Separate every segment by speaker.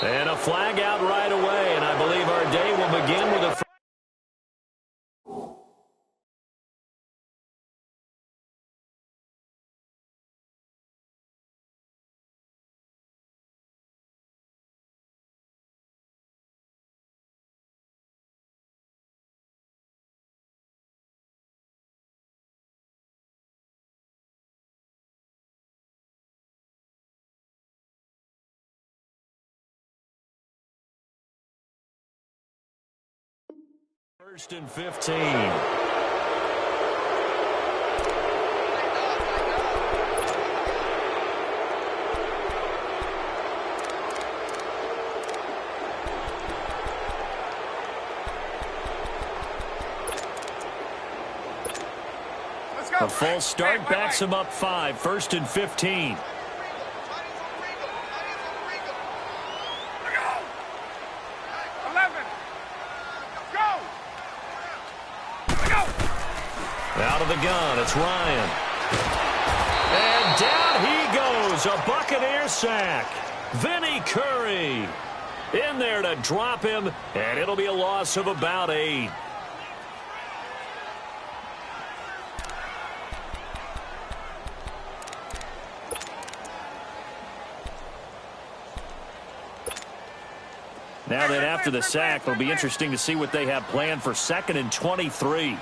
Speaker 1: And a flag out right away, and I believe our day will begin with a... First and 15. A false start backs him up 5. First and 15. Out of the gun, it's Ryan. And down he goes, a Buccaneer sack. Vinny Curry in there to drop him, and it'll be a loss of about 8. Now then, after the sack, it'll be interesting to see what they have planned for 2nd and 23.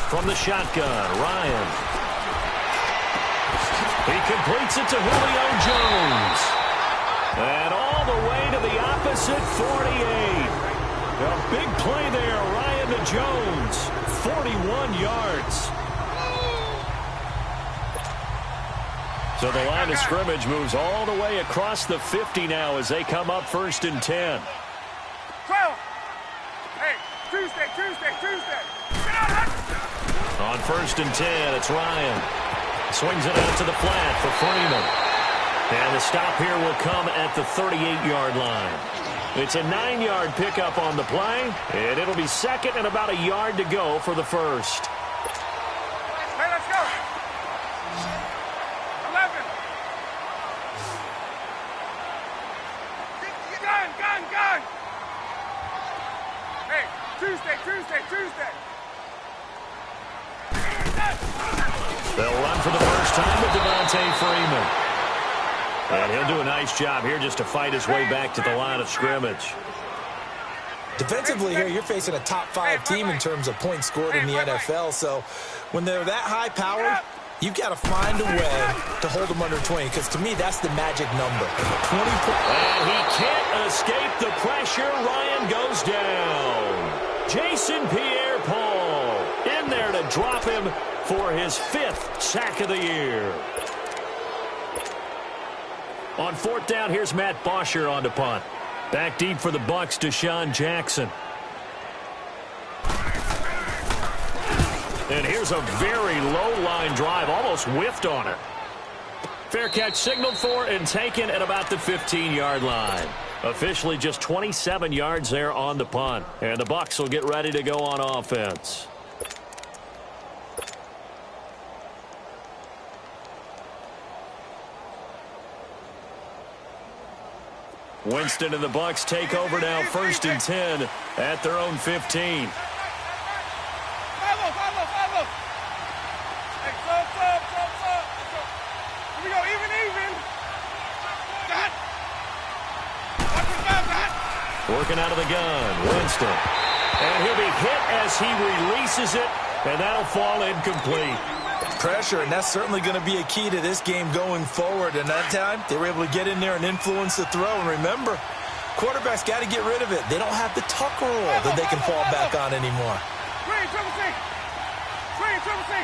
Speaker 1: From the shotgun, Ryan. He completes it to Julio Jones. And all the way to the opposite 48. A big play there, Ryan to Jones. 41 yards. So the line of scrimmage moves all the way across the 50 now as they come up 1st and 10.
Speaker 2: 12. Hey, Tuesday.
Speaker 1: On 1st and 10, it's Ryan. Swings it out to the flat for Freeman. And the stop here will come at the 38-yard line. It's a 9-yard pickup on the play, and it'll be 2nd and about a yard to go for the first.
Speaker 2: Hey, let's go. 11. Gun. Hey, Tuesday.
Speaker 1: They'll run for the first time with Devontae Freeman. And he'll do a nice job here just to fight his way back to the line of scrimmage.
Speaker 3: Defensively here, you're facing a top 5 team in terms of points scored in the NFL. So when they're that high powered, you've got to find a way to hold them under 20, because to me, that's the magic number. 20 points.
Speaker 1: And he can't escape the pressure. Ryan goes down. Jason Pierre-Paul in there to drop him for his 5th sack of the year. On 4th down, here's Matt Bosher on the punt. Back deep for the Bucs, Deshaun Jackson. And here's a very low line drive, almost whiffed on it. Fair catch signaled for and taken at about the 15-yard line. Officially just 27 yards there on the punt. And the Bucs will get ready to go on offense. Winston and the Bucs take over now, 1st and 10 at their own 15.
Speaker 2: Follow. Hey, stop. Here we go, even. Got.
Speaker 1: Working out of the gun, Winston. And he'll be hit as he releases it, and that'll fall incomplete.
Speaker 3: Pressure, and that's certainly going to be a key to this game going forward. And that time, they were able to get in there and influence the throw. And remember, quarterbacks got to get rid of it. They don't have the tuck rule that they can fall back on anymore.
Speaker 2: Swing, triple C.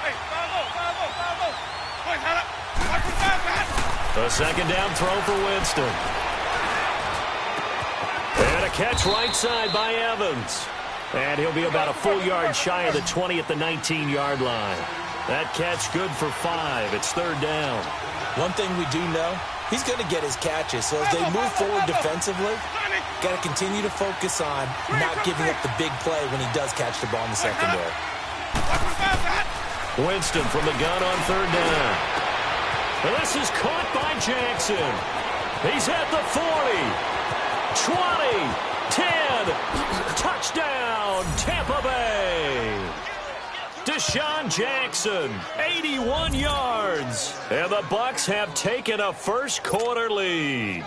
Speaker 2: Hey, follow.
Speaker 1: A 2nd down throw for Winston. And a catch right side by Evans. And he'll be about a full yard shy of the 20 at the 19-yard line. That catch good for 5. It's 3rd down.
Speaker 3: One thing we do know, He's going to get his catches. So as they move forward defensively, got to continue to focus on not giving up the big play when he does catch the ball in the secondary.
Speaker 1: Winston from the gun on third down. And this is caught by Jackson. He's at the 40, 20, 10, touchdown, Tampa Bay. Deshaun Jackson, 81 yards. And the Bucs have taken a first quarter lead.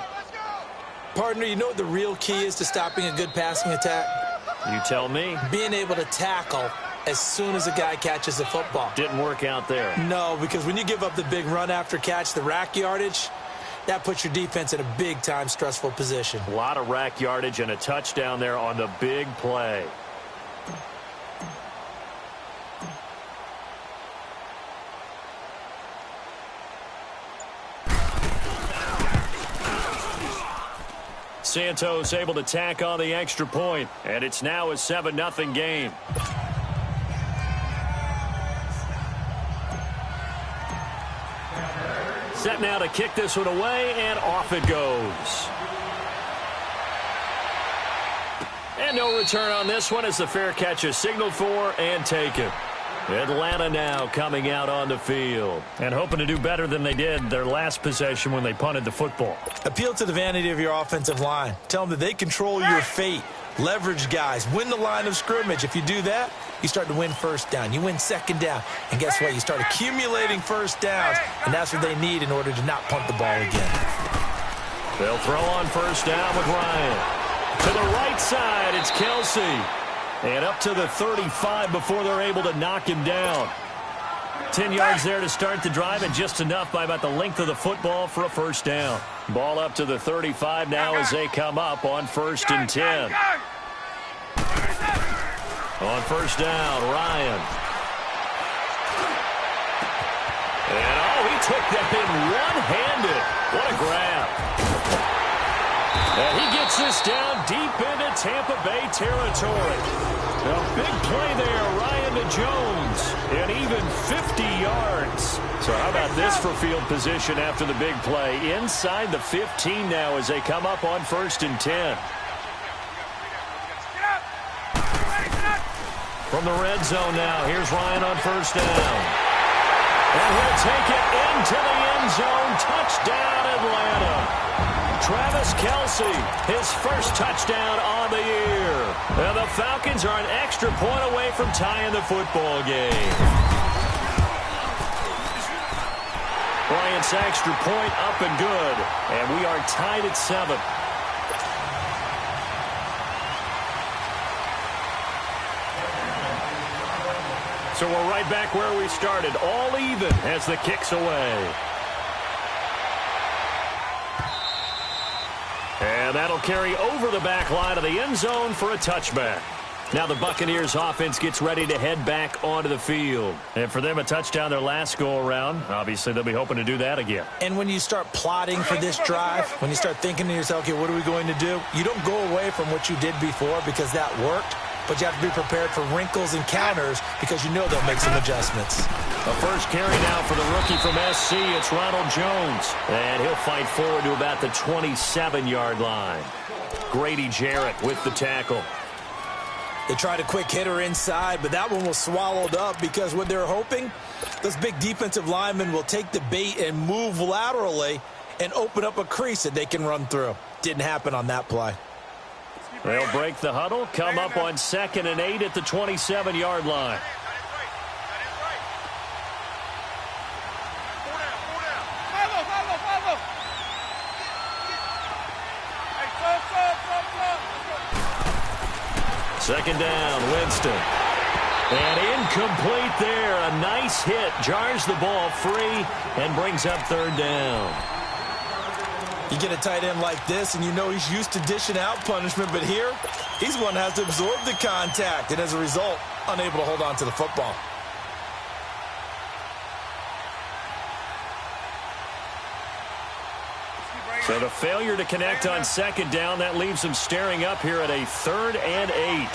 Speaker 3: Partner, you know what the real key is to stopping a good passing attack?
Speaker 1: You tell me.
Speaker 3: Being able to tackle as soon as a guy catches the football.
Speaker 1: Didn't work out there.
Speaker 3: No, because when you give up the big run after catch, the rack yardage, that puts your defense in a big-time stressful position.
Speaker 1: A lot of rack yardage and a touchdown there on the big play. Santos able to tack on the extra point, and it's now a 7-0 game. Set now to kick this one away, and off it goes. And no return on this one as the fair catch is signaled for and taken. Atlanta now coming out on the field and hoping to do better than they did their last possession when they punted the football.
Speaker 3: Appeal to the vanity of your offensive line. Tell them that they control your fate. Leverage guys. Win the line of scrimmage. If you do that, you start to win first down. You win second down. And guess what? You start accumulating first downs. And that's what they need in order to not punt the ball again.
Speaker 1: They'll throw on first down with Ryan. To the right side, it's Kelsey. And up to the 35 before they're able to knock him down. 10 yards there to start the drive, and just enough by about the length of the football for a first down. Ball up to the 35 now as they come up on 1st and 10. On first down, Ryan. And, he took that in one-handed. What a grab. And he gets this down deep into Tampa Bay territory. A big play there, Ryan to Jones, and even 50 yards. So how about this for field position after the big play? Inside the 15 now as they come up on 1st and 10. From the red zone now, here's Ryan on first down. And he'll take it into the end zone. Touchdown, Atlanta. Travis Kelsey, his first touchdown on the year. And the Falcons are an extra point away from tying the football game. Bryant's extra point up and good. And we are tied at 7. So we're right back where we started, all even as the kick's away. And that'll carry over the back line of the end zone for a touchback. Now the Buccaneers offense gets ready to head back onto the field. And for them, a touchdown their last go-around. Obviously, they'll be hoping to do that again.
Speaker 3: And when you start plotting for this drive, when you start thinking to yourself, okay, what are we going to do? You don't go away from what you did before because that worked. But you have to be prepared for wrinkles and counters because you know they'll make some adjustments.
Speaker 1: A first carry now for the rookie from SC. It's Ronald Jones. And he'll fight forward to about the 27-yard line. Grady Jarrett with the tackle.
Speaker 3: They tried a quick hitter inside, but that one was swallowed up because what they're hoping, this big defensive lineman will take the bait and move laterally and open up a crease that they can run through. Didn't happen on that play.
Speaker 1: They'll break the huddle, come up on 2nd and 8 at the 27-yard line. Second down, Winston. And incomplete there. A nice hit. Jars the ball free and brings up 3rd down.
Speaker 3: You get a tight end like this, and you know he's used to dishing out punishment, but here, he's one that has to absorb the contact, and as a result, unable to hold on to the football.
Speaker 1: So the failure to connect on 2nd down, that leaves them staring up here at a 3rd and 8.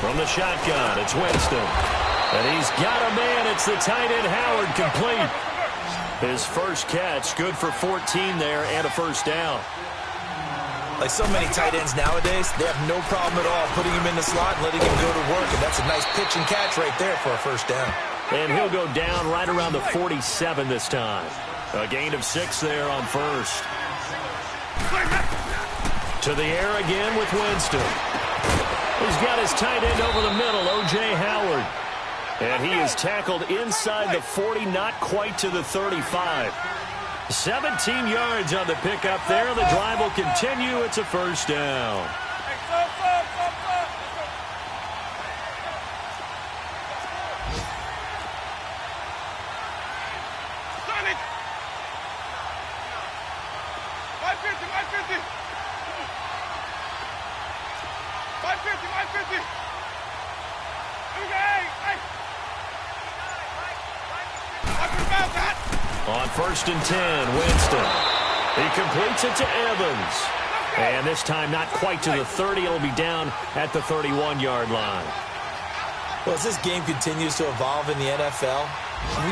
Speaker 1: From the shotgun, it's Winston. And he's got a man. It's the tight end, Howard, complete. His first catch, good for 14 there and a first down.
Speaker 3: Like so many tight ends nowadays, they have no problem at all putting him in the slot and letting him go to work. And that's a nice pitch and catch right there for a first down.
Speaker 1: And he'll go down right around the 47 this time. A gain of 6 there on first. To the air again with Winston. He's got his tight end over the middle, O.J. Howard. And he is tackled inside the 40, not quite to the 35. 17 yards on the pickup there. The drive will continue. It's a first down. On first and 10, Winston. He completes it to Evans. And this time not quite to the 30. It'll be down at the 31-yard line.
Speaker 3: Well, as this game continues to evolve in the NFL,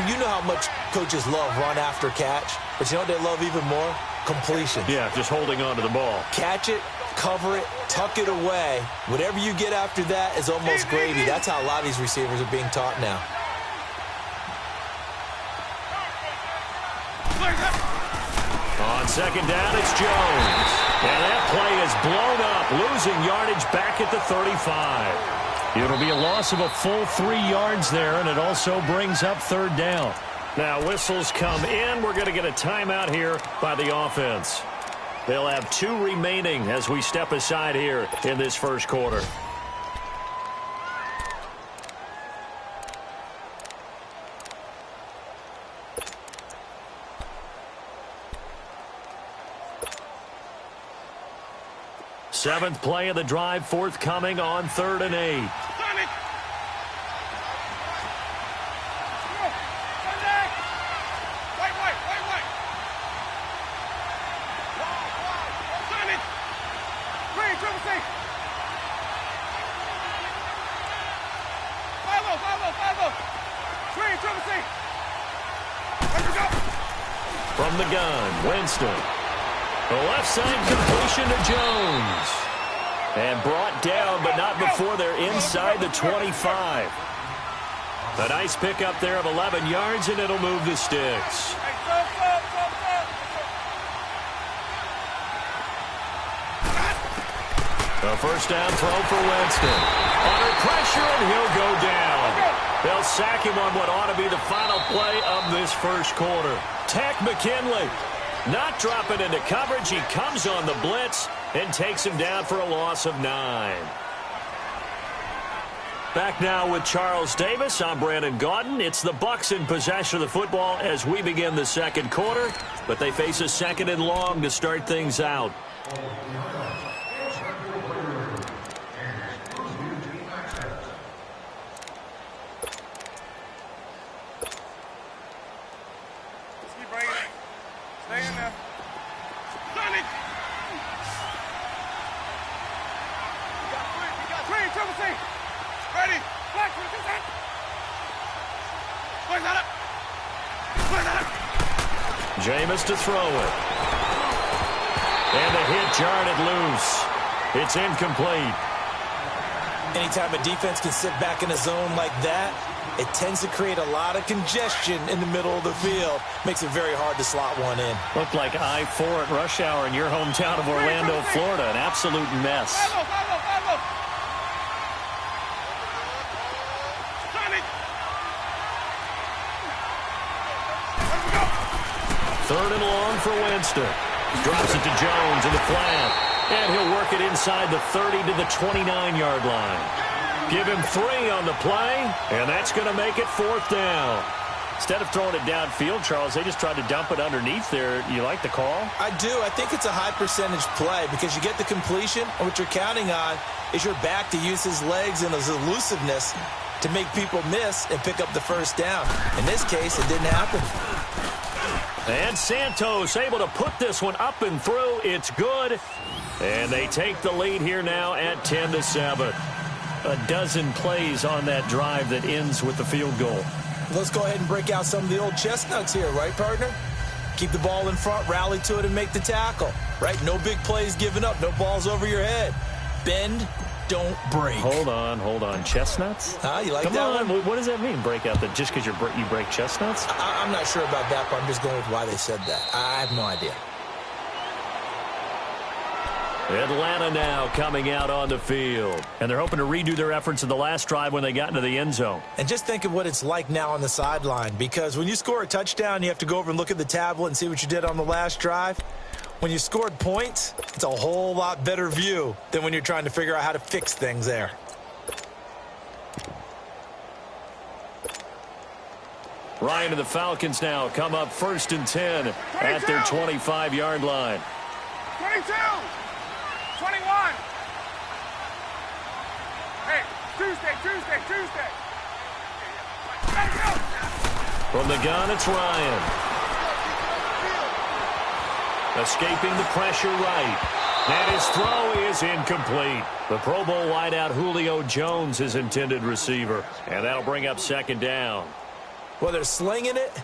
Speaker 3: you know how much coaches love run after catch. But you know what they love even more? Completion.
Speaker 1: Yeah, just holding on to the ball.
Speaker 3: Catch it, cover it, tuck it away. Whatever you get after that is almost gravy. That's how a lot of these receivers are being taught now.
Speaker 1: On second down, it's Jones. And that play is blown up, losing yardage back at the 35. It'll be a loss of a full 3 yards there, and it also brings up third down. Now, whistles come in. We're going to get a timeout here by the offense. They'll have 2 remaining as we step aside here in this first quarter. Seventh play of the drive forthcoming on 3rd and 8. From the gun, Winston. The left side completion to Jones. And brought down, but not before they're inside the 25. A nice pickup there of 11 yards, and it'll move the sticks. A first down throw for Winston. Under pressure, and he'll go down. They'll sack him on what ought to be the final play of this first quarter. Tech McKinley. Not dropping into coverage. He comes on the blitz and takes him down for a loss of 9. Back now with Charles Davis. I'm Brandon Gaudin. It's the Bucs in possession of the football as we begin the second quarter, but they face a second and long to start things out. Jameis to throw it. And the hit jarred it loose. It's incomplete.
Speaker 3: Anytime a defense can sit back in a zone like that, it tends to create a lot of congestion in the middle of the field. Makes it very hard to slot one in.
Speaker 1: Looked like I-4 at rush hour in your hometown of Orlando, Florida. An absolute mess. Third and long for Winston. Drops it to Jones in the flat. And he'll work it inside the 30 to the 29-yard line. Give him 3 on the play, and that's going to make it 4th down. Instead of throwing it downfield, Charles, they just tried to dump it underneath there. You like the call?
Speaker 3: I do. I think it's a high-percentage play because you get the completion, and what you're counting on is your back to use his legs and his elusiveness to make people miss and pick up the first down. In this case, it didn't happen.
Speaker 1: And Santos able to put this one up and through. It's good. And they take the lead here now at 10-7. a dozen plays on that drive that ends with the field goal.
Speaker 3: Let's go ahead and break out some of the old chestnuts here, right, partner? Keep the ball in front, rally to it, and make the tackle, right? No big plays given up, no balls over your head. Bend, don't break.
Speaker 1: Hold on. Chestnuts?
Speaker 3: You like
Speaker 1: Come
Speaker 3: that
Speaker 1: on.
Speaker 3: one?
Speaker 1: What does that mean, break out? That just because you break chestnuts?
Speaker 3: I'm not sure about that, but I'm just going with why they said that. I have no idea.
Speaker 1: Atlanta now coming out on the field. And they're hoping to redo their efforts in the last drive when they got into the end zone.
Speaker 3: And just think of what it's like now on the sideline, because when you score a touchdown, you have to go over and look at the tablet and see what you did on the last drive. When you scored points, it's a whole lot better view than when you're trying to figure out how to fix things there.
Speaker 1: Ryan and the Falcons now come up 1st and 10 at their 25-yard line.
Speaker 2: 22. 21. Hey, Tuesday. Let's go.
Speaker 1: From the gun, it's Ryan. Escaping the pressure right. And his throw is incomplete. The Pro Bowl wideout Julio Jones, his intended receiver. And that'll bring up 2nd down.
Speaker 3: Well, they're slinging it,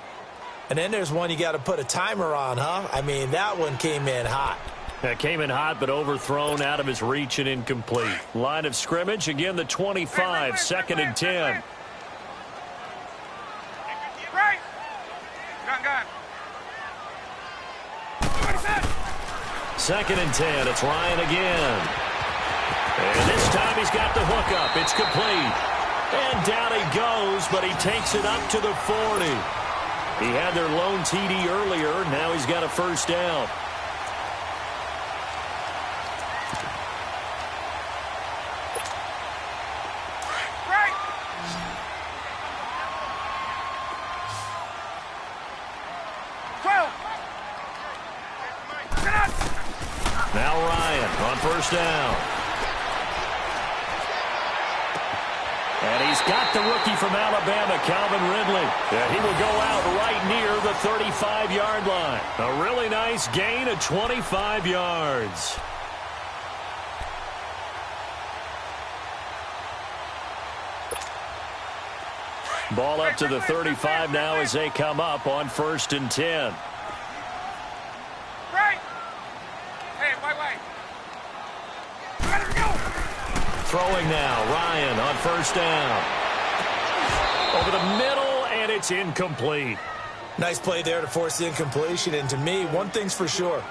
Speaker 3: and then there's one you got to put a timer on, huh? I mean, that one came in hot.
Speaker 1: That came in hot, but overthrown, out of his reach and incomplete. Line of scrimmage, again the 25, 2nd and 10.
Speaker 2: Right. Gun.
Speaker 1: 2nd and 10, it's Ryan again. And this time he's got the hookup. It's complete. And down he goes, but he takes it up to the 40. He had their lone TD earlier. Now he's got a 1st down. Now Ryan on 1st down. And he's got the rookie from Alabama, Calvin Ridley. Yeah, he will go out right near the 35-yard line. A really nice gain of 25 yards. Ball up to the 35 now as they come up on 1st and 10. Throwing now, Ryan on 1st down. Over the middle, and it's incomplete.
Speaker 3: Nice play there to force the incompletion. And to me, one thing's for sure.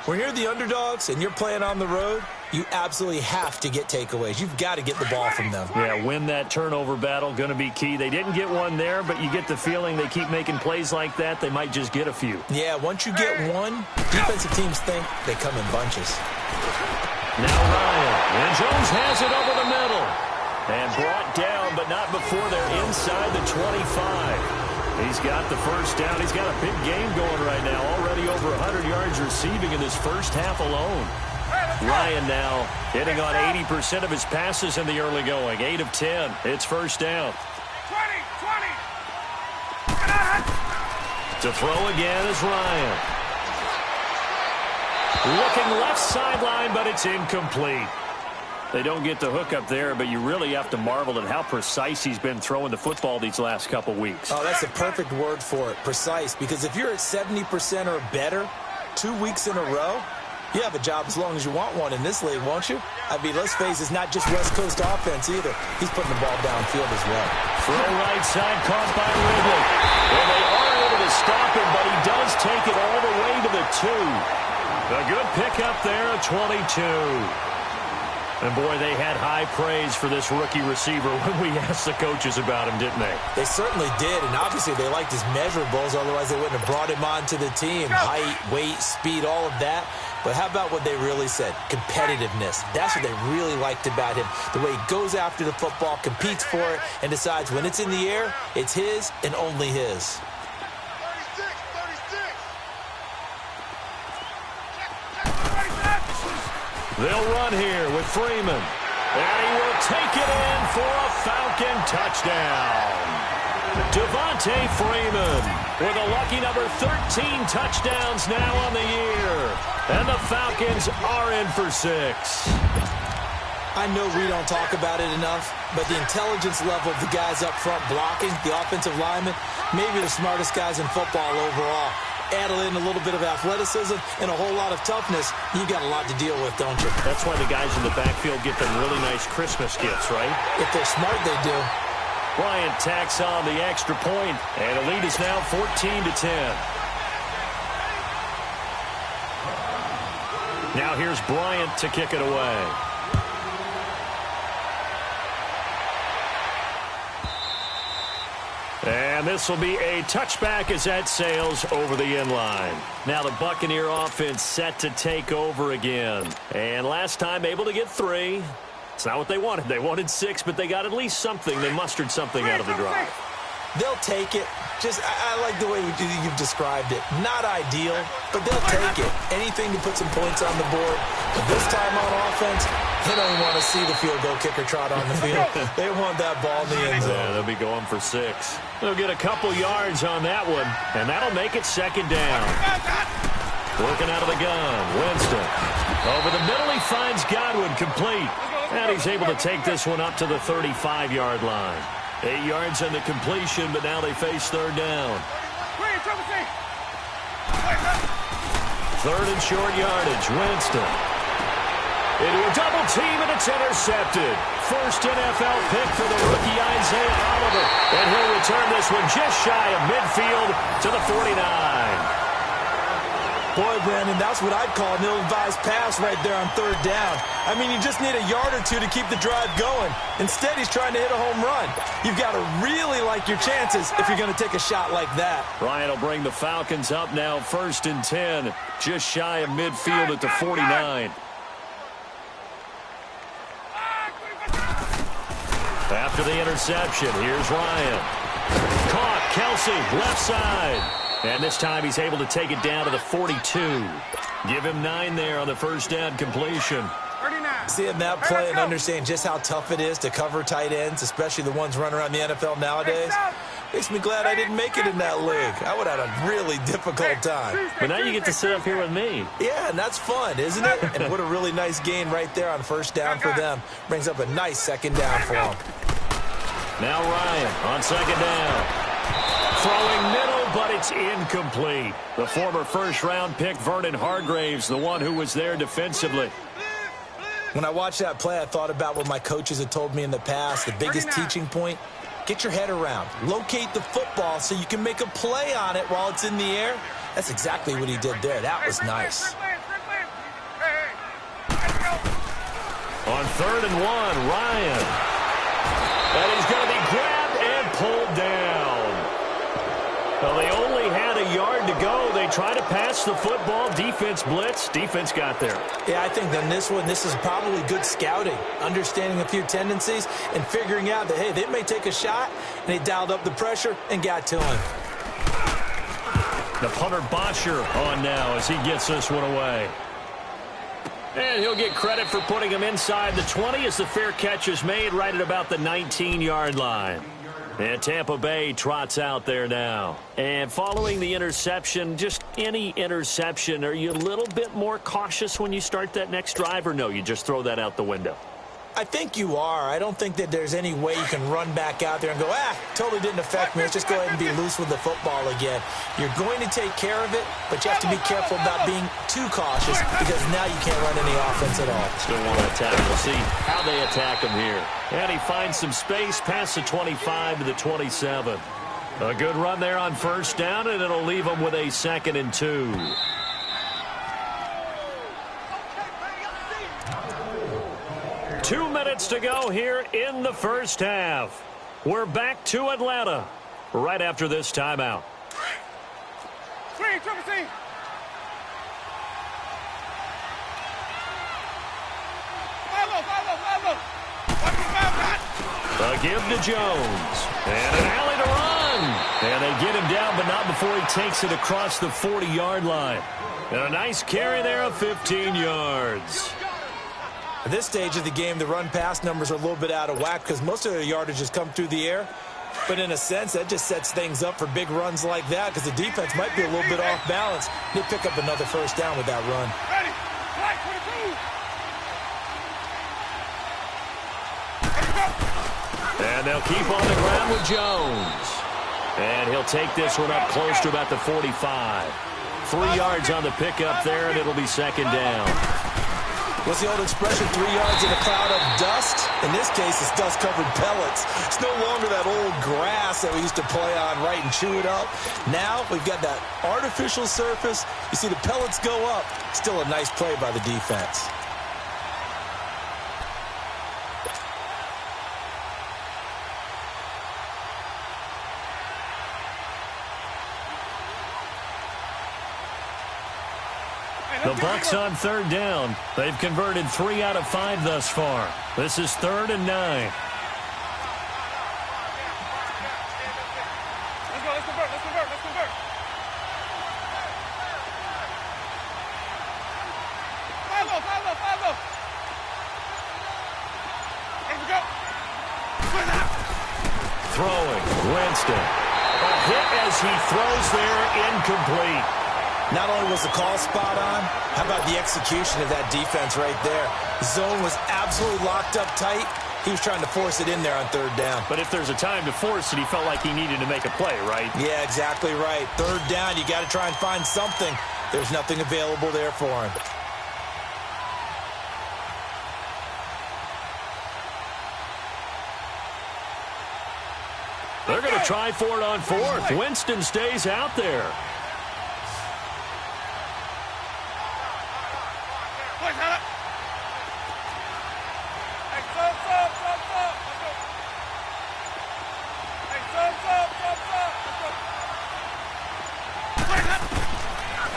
Speaker 3: When you're the underdogs and you're playing on the road, you absolutely have to get takeaways. You've got to get the ball from them.
Speaker 1: Yeah, win that turnover battle, going to be key. They didn't get one there, but you get the feeling they keep making plays like that, they might just get a few.
Speaker 3: Yeah, once you get one, defensive teams think they come in bunches.
Speaker 1: Now Ryan, and Jones has it over the middle. And brought down, but not before they're inside the 25. He's got the 1st down. He's got a big game going right now. Already over 100 yards receiving in this first half alone. Ryan now hitting on 80% of his passes in the early going. 8 of 10. It's 1st down.
Speaker 2: 20.
Speaker 1: To throw again is Ryan. Looking left sideline, but it's incomplete. They don't get the hook up there, but you really have to marvel at how precise he's been throwing the football these last couple weeks.
Speaker 3: Oh, that's a perfect word for it, precise. Because if you're at 70% or better 2 weeks in a row, you have a job as long as you want one in this league, won't you? I mean, let's face it, it's not just West Coast offense either. He's putting the ball downfield as well.
Speaker 1: Throw right side, caught by Ridley. Well, they are able to stop him, but he does take it all the way to the 2. A good pickup there, a 22. And, boy, they had high praise for this rookie receiver when we asked the coaches about him, didn't they?
Speaker 3: They certainly did, and obviously they liked his measurables. Otherwise, they wouldn't have brought him onto the team. Height, weight, speed, all of that. But how about what they really said? Competitiveness. That's what they really liked about him. The way he goes after the football, competes for it, and decides when it's in the air, it's his and only his.
Speaker 2: 36.
Speaker 1: They'll run here with Freeman. And he will take it in for a Falcon touchdown. Devontae Freeman with a lucky number 13 touchdowns now on the year. And the Falcons are in for 6.
Speaker 3: I know we don't talk about it enough, but the intelligence level of the guys up front blocking, the offensive linemen, maybe the smartest guys in football overall. Add in a little bit of athleticism and a whole lot of toughness, you got a lot to deal with, don't you?
Speaker 1: That's why the guys in the backfield get them really nice Christmas gifts, right?
Speaker 3: If they're smart, they do.
Speaker 1: Bryant tacks on the extra point, and the lead is now 14-10. Now here's Bryant to kick it away. And this will be a touchback as that sails over the end line. Now the Buccaneer offense set to take over again. And last time able to get 3. It's not what they wanted. They wanted 6, but they got at least something. They mustered something out of the drive.
Speaker 3: They'll take it. I like the way you've described it. Not ideal, but they'll take it. Anything to put some points on the board. But this time on offense, they don't want to see the field goal kicker trot on the field. They want that ball in the end zone.
Speaker 1: Yeah, they'll be going for 6. They'll get a couple yards on that one, and that'll make it second down. Working out of the gun, Winston. Over the middle, he finds Godwin complete. And he's able to take this one up to the 35-yard line. 8 yards on the completion, but now they face third down. Third and short yardage, Winston. Into a double team, and it's intercepted. First NFL pick for the rookie Isaiah Oliver. And he'll return this one just shy of midfield to the 49.
Speaker 3: Boy, Brandon, that's what I'd call an ill-advised pass right there on third down. I mean, you just need a yard or two to keep the drive going. Instead, he's trying to hit a home run. You've got to really like your chances if you're going to take a shot like that.
Speaker 1: Ryan will bring the Falcons up now, first and 10, just shy of midfield at the 49. After the interception, here's Ryan. Caught, Kelsey, left side. And this time he's able to take it down to the 42. Give him 9 there on the first down completion.
Speaker 2: 39.
Speaker 3: Seeing that play and understanding just how tough it is to cover tight ends, especially the ones running around the NFL nowadays, makes me glad I didn't make it in that league. I would have had a really difficult time.
Speaker 1: But now you get to sit up here with me.
Speaker 3: Yeah, and that's fun, isn't it? And what a really nice gain right there on first down for them. Brings up a nice second down for them.
Speaker 1: Now Ryan on second down. Throwing middle, but it's incomplete. The former first-round pick, Vernon Hargraves, the one who was there defensively.
Speaker 3: When I watched that play, I thought about what my coaches had told me in the past. The biggest teaching point, get your head around. Locate the football so you can make a play on it while it's in the air. That's exactly what he did there. That was nice.
Speaker 1: On 3rd and 1, Ryan. And he's going to be grabbed and pulled down. Well, they only had a yard to go. They tried to pass the football. Defense blitz. Defense got there.
Speaker 3: Yeah, I think on this one, this is probably good scouting, understanding a few tendencies, and figuring out that, hey, they may take a shot, and they dialed up the pressure and got to him.
Speaker 1: The punter Bosher on now as he gets this one away. And he'll get credit for putting him inside the 20 as the fair catch is made right at about the 19-yard line. And Tampa Bay trots out there now. And following the interception, just any interception, are you a little bit more cautious when you start that next drive, or no, you just throw that out the window?
Speaker 3: I think you are. I don't think that there's any way you can run back out there and go, totally didn't affect me. Let's just go ahead and be loose with the football again. You're going to take care of it, but you have to be careful about being too cautious because now you can't run any offense at all.
Speaker 1: Still want to attack. We'll see how they attack him here. And he finds some space past the 25 to the 27. A good run there on first down, and it'll leave him with a 2nd and 2. Two minutes to go here in the first half. We're back to Atlanta right after this timeout.
Speaker 2: Triple C. Follow.
Speaker 1: A give to Jones. And an alley to run. And they get him down, but not before he takes it across the 40-yard line. And a nice carry there of 15 yards.
Speaker 3: At this stage of the game, the run-pass numbers are a little bit out of whack because most of their yardage has come through the air. But in a sense, that just sets things up for big runs like that because the defense might be a little bit off balance. They pick up another first down with that run.
Speaker 2: Ready.
Speaker 1: And they'll keep on the ground with Jones. And he'll take this one up close to about the 45. 3 yards on the pickup there, and it'll be second down.
Speaker 3: What's the old expression, 3 yards in a cloud of dust? In this case, it's dust-covered pellets. It's no longer that old grass that we used to play on, right, and chew it up. Now we've got that artificial surface. You see the pellets go up. Still a nice play by the defense.
Speaker 1: The Bucs on third down. They've converted 3 out of 5 thus far. This is 3rd and 9.
Speaker 2: Let's go, let's convert, let's convert, let's convert. 5 low. Let's go.
Speaker 1: Throwing, Winston. A hit as he throws there, incomplete.
Speaker 3: Not only was the call spot on, how about the execution of that defense right there? The zone was absolutely locked up tight. He was trying to force it in there on third down.
Speaker 1: But if there's a time to force it, he felt like he needed to make a play, right?
Speaker 3: Yeah, exactly right. Third down, you got to try and find something. There's nothing available there for him.
Speaker 1: They're going to try for it on 4th. Winston stays out there.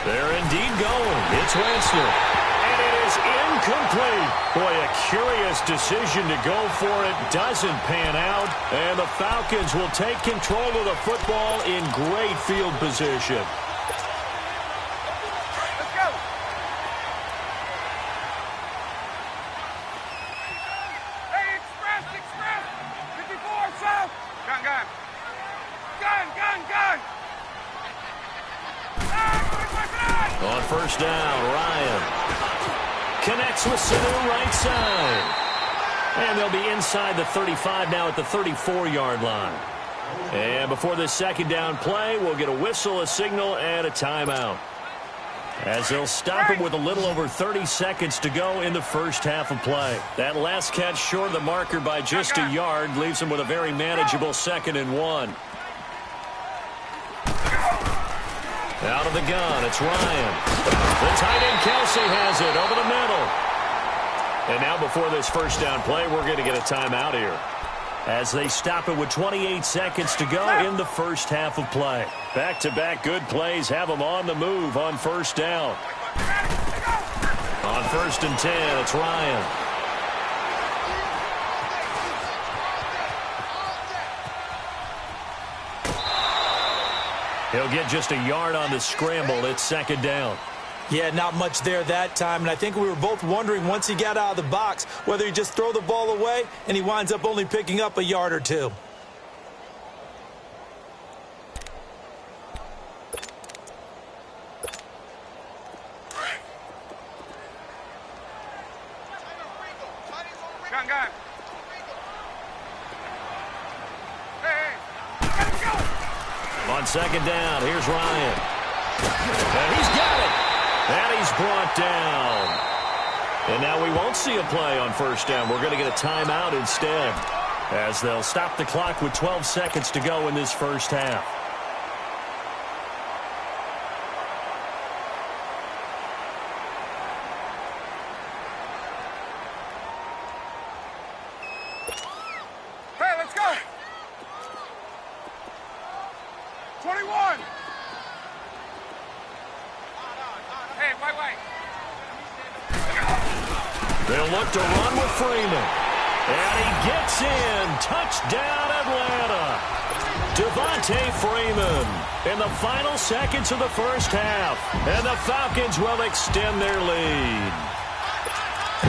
Speaker 1: They're indeed going. It's Winston. And it is incomplete. Boy, a curious decision to go for it. Doesn't pan out. And the Falcons will take control of the football in great field position.
Speaker 2: Let's go. Hey, express. 54, south. Gun.
Speaker 1: On first down, Ryan connects with Sanu right side. And they'll be inside the 35 now at the 34-yard line. And before this second down play, we'll get a whistle, a signal, and a timeout. As they'll stop him with a little over 30 seconds to go in the first half of play. That last catch short of the marker by just a yard leaves him with a very manageable 2nd and 1. Out of the gun, it's Ryan. The tight end Kelsey has it over the middle. And now before this first down play, we're going to get a timeout here. As they stop it with 28 seconds to go in the first half of play. Back-to-back good plays have them on the move on first down. On 1st and 10, it's Ryan. He'll get just a yard on the scramble. It's 2nd down.
Speaker 3: Yeah, not much there that time, and I think we were both wondering once he got out of the box whether he just throw the ball away and he winds up only picking up a yard or 2.
Speaker 2: Gun. Hey.
Speaker 1: On 2nd down, here's Ryan. And he's got it. And he's brought down. And now we won't see a play on first down. We're going to get a timeout instead, as they'll stop the clock with 12 seconds to go in this first half.
Speaker 2: Hey, let's go. 21. Hey, wait.
Speaker 1: They'll look to run with Freeman. And he gets in. Touchdown, Atlanta. Devontae Freeman in the final seconds of the first half. And the Falcons will extend their lead.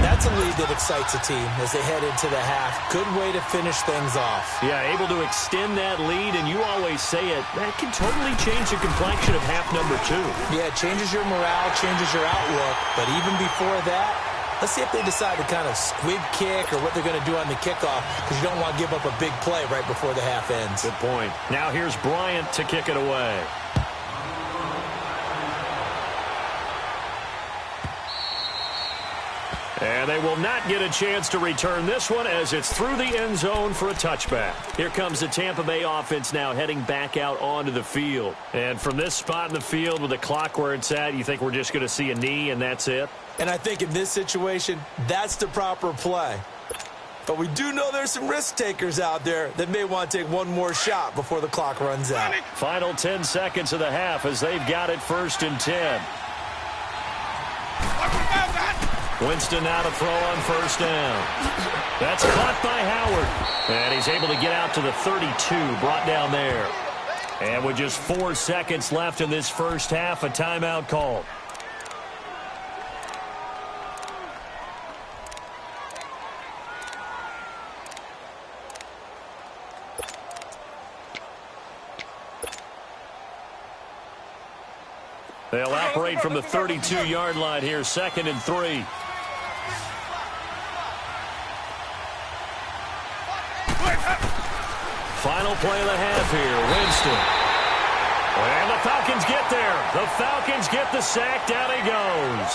Speaker 3: That's a lead that excites a team as they head into the half. Good way to finish things off.
Speaker 1: Yeah, able to extend that lead, and you always say it, that can totally change the complexion of half number 2.
Speaker 3: Yeah, it changes your morale, changes your outlook, but even before that, Let's see if they decide to kind of squib kick or what they're going to do on the kickoff, because you don't want to give up a big play right before the half ends.
Speaker 1: Good point. Now here's Bryant to kick it away. And they will not get a chance to return this one as it's through the end zone for a touchback. Here comes the Tampa Bay offense now heading back out onto the field. And from this spot in the field with the clock where it's at, you think we're just going to see a knee and that's it?
Speaker 3: And I think in this situation, that's the proper play. But we do know there's some risk takers out there that may want to take one more shot before the clock runs out.
Speaker 1: Final 10 seconds of the half as they've got it 1st and 10. Winston now to throw on 1st down. That's caught by Howard. And he's able to get out to the 32, brought down there. And with just 4 seconds left in this first half, a timeout called. They'll operate from the 32-yard line here, 2nd and 3. Final play of the half here, Winston. And the Falcons get there. The Falcons get the sack. Down he goes.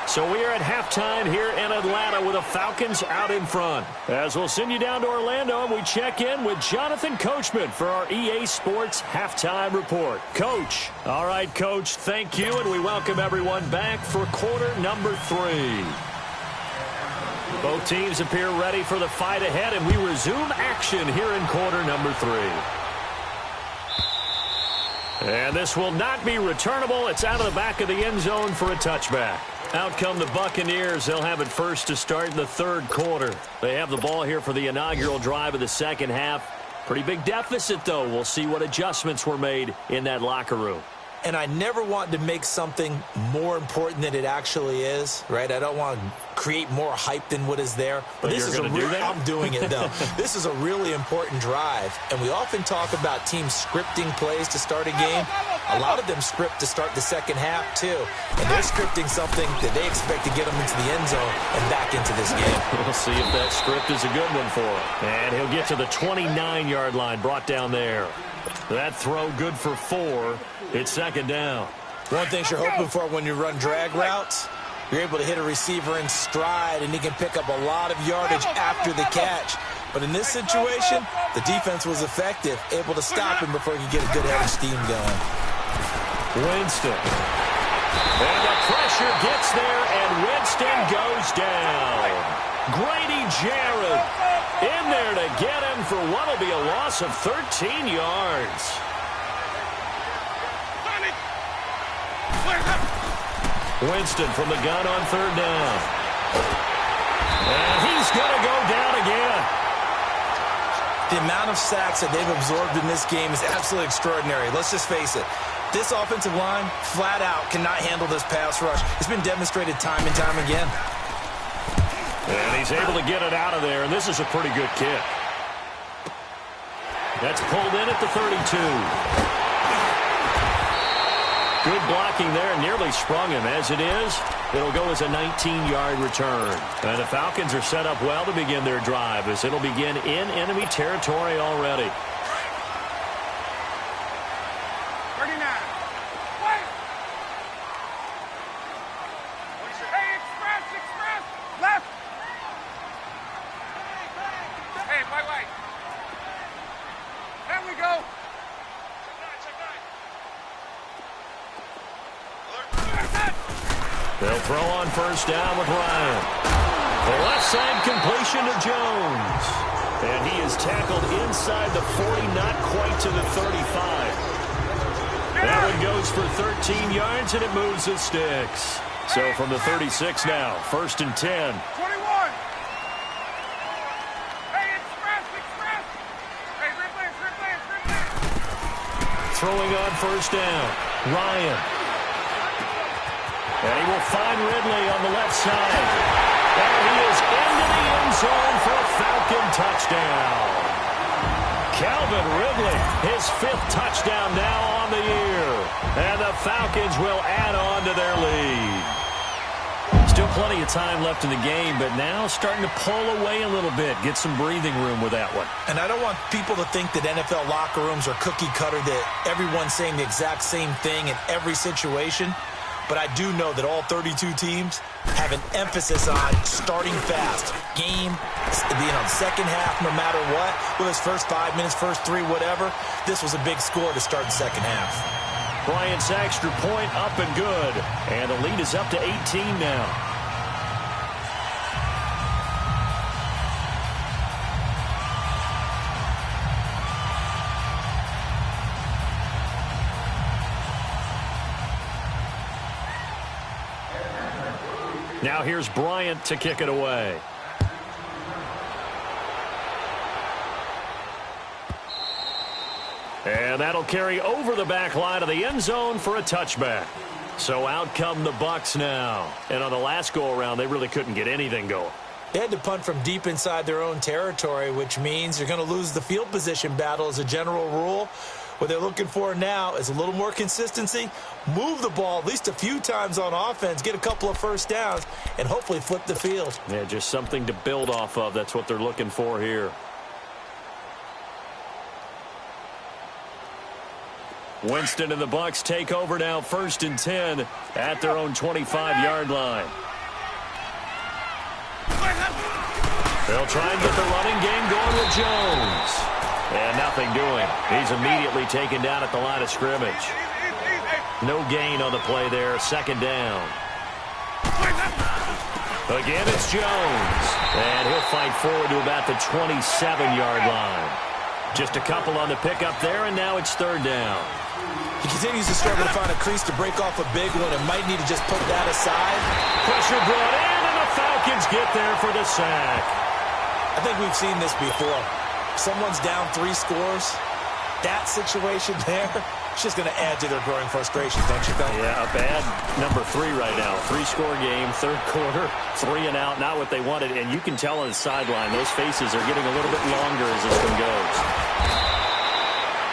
Speaker 1: So we are at halftime here in Atlanta with the Falcons out in front. As we'll send you down to Orlando, and we check in with Jonathan Coachman for our EA Sports Halftime Report. Coach. All right, Coach, thank you, and we welcome everyone back for quarter number 3. Both teams appear ready for the fight ahead, and we resume action here in quarter number 3. And this will not be returnable. It's out of the back of the end zone for a touchback. Out come the Buccaneers. They'll have it first to start in the 3rd quarter. They have the ball here for the inaugural drive of the second half. Pretty big deficit, though. We'll see what adjustments were made in that locker room.
Speaker 3: And I never want to make something more important than it actually is, right? I don't want to create more hype than what is there. But this is I'm doing it, though. This is a really important drive. And we often talk about teams scripting plays to start a game. A lot of them script to start the second half, too. And they're scripting something that they expect to get them into the end zone and back into this game.
Speaker 1: We'll see if that script is a good one for him. And he'll get to the 29-yard line, brought down there. That throw good for 4. It's 2nd down.
Speaker 3: One thing you're hoping for when you run drag routes, you're able to hit a receiver in stride, and he can pick up a lot of yardage after the catch. But in this situation, the defense was effective, able to stop him before he could get a good head of steam going.
Speaker 1: Winston. And the pressure gets there, and Winston goes down. Grady Jarrett in there to get him for what will be a loss of 13 yards. Winston from the gun on 3rd down. And he's going to go down again.
Speaker 3: The amount of sacks that they've absorbed in this game is absolutely extraordinary. Let's just face it. This offensive line, flat out, cannot handle this pass rush. It's been demonstrated time and time again.
Speaker 1: And he's able to get it out of there, and this is a pretty good kick. That's pulled in at the 32. Good blocking there, nearly sprung him. As it is, it'll go as a 19-yard return. And the Falcons are set up well to begin their drive, as it'll begin in enemy territory already.
Speaker 2: 39. Wait. Hey, express. Left. Hey, wait. There we go.
Speaker 1: They'll throw on 1st down with Ryan. The left side completion to Jones. And he is tackled inside the 40, not quite to the 35. That one goes for 13 yards, and it moves the sticks. So from the 36 now, 1st and 10.
Speaker 2: 21. Hey, express. Hey, Ripley.
Speaker 1: Throwing on 1st down, Ryan. And he will find Ridley on the left side. And he is into the end zone for a Falcon touchdown. Calvin Ridley, his 5th touchdown now on the year. And the Falcons will add on to their lead. Still plenty of time left in the game, but now starting to pull away a little bit. Get some breathing room with that one.
Speaker 3: And I don't want people to think that NFL locker rooms are cookie cutter, that everyone's saying the exact same thing in every situation. But I do know that all 32 teams have an emphasis on starting fast. Game, second half, no matter what. Whether it's first 5 minutes, first 3, whatever. This was a big score to start the second half.
Speaker 1: Bryant's extra point up and good. And the lead is up to 18 now. Now here's Bryant to kick it away. And that'll carry over the back line of the end zone for a touchback. So out come the Bucs now. And on the last go-around, they really couldn't get anything going.
Speaker 3: They had to punt from deep inside their own territory, which means you're going to lose the field position battle as a general rule. What they're looking for now is a little more consistency, move the ball at least a few times on offense, get a couple of first downs, and hopefully flip the field.
Speaker 1: Yeah, just something to build off of. That's what they're looking for here. Winston and the Bucs take over now, 1st and 10 at their own 25-yard line. They'll try and get the running game going with Jones. And nothing doing. He's immediately taken down at the line of scrimmage. No gain on the play there. 2nd down. Again, it's Jones. And he'll fight forward to about the 27-yard line. Just a couple on the pickup there, and now it's 3rd down.
Speaker 3: He continues to struggle to find a crease to break off a big one and might need to just put that aside.
Speaker 1: Pressure brought in, and the Falcons get there for the sack.
Speaker 3: I think we've seen this before. Someone's down 3 scores. That situation there, it's just going to add to their growing frustrations, don't you think?
Speaker 1: Yeah, a bad number 3 right now. 3-score game, 3rd quarter, 3 and out, not what they wanted. And you can tell on the sideline, those faces are getting a little bit longer as this one goes.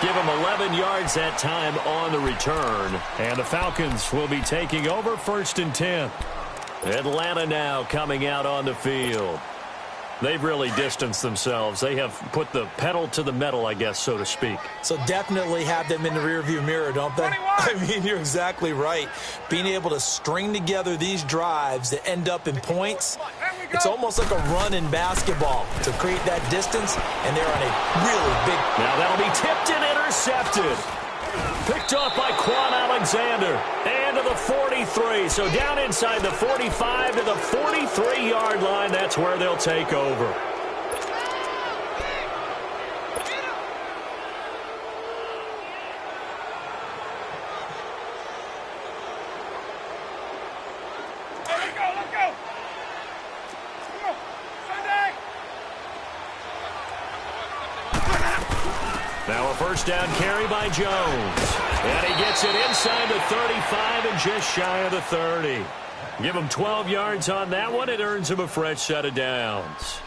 Speaker 1: Give them 11 yards that time on the return. And the Falcons will be taking over 1st and 10. Atlanta now coming out on the field. They've really distanced themselves. They have put the pedal to the metal, I guess, so to speak.
Speaker 3: So definitely have them in the rearview mirror, don't they?
Speaker 2: 21.
Speaker 3: I mean, you're exactly right. Being able to string together these drives that end up in points, it's almost like a run in basketball to create that distance, and they're on a really big...
Speaker 1: Now that'll be tipped and intercepted. Picked off by Quan Alexander. And to the 43. So down inside the 45 to the 43-yard line. That's where they'll take over.
Speaker 2: Let's go. Come on. Sunday.
Speaker 1: Now a 1st down carry by Jones. And he gets it inside the 35 and just shy of the 30. Give him 12 yards on that one. It earns him a fresh set of downs.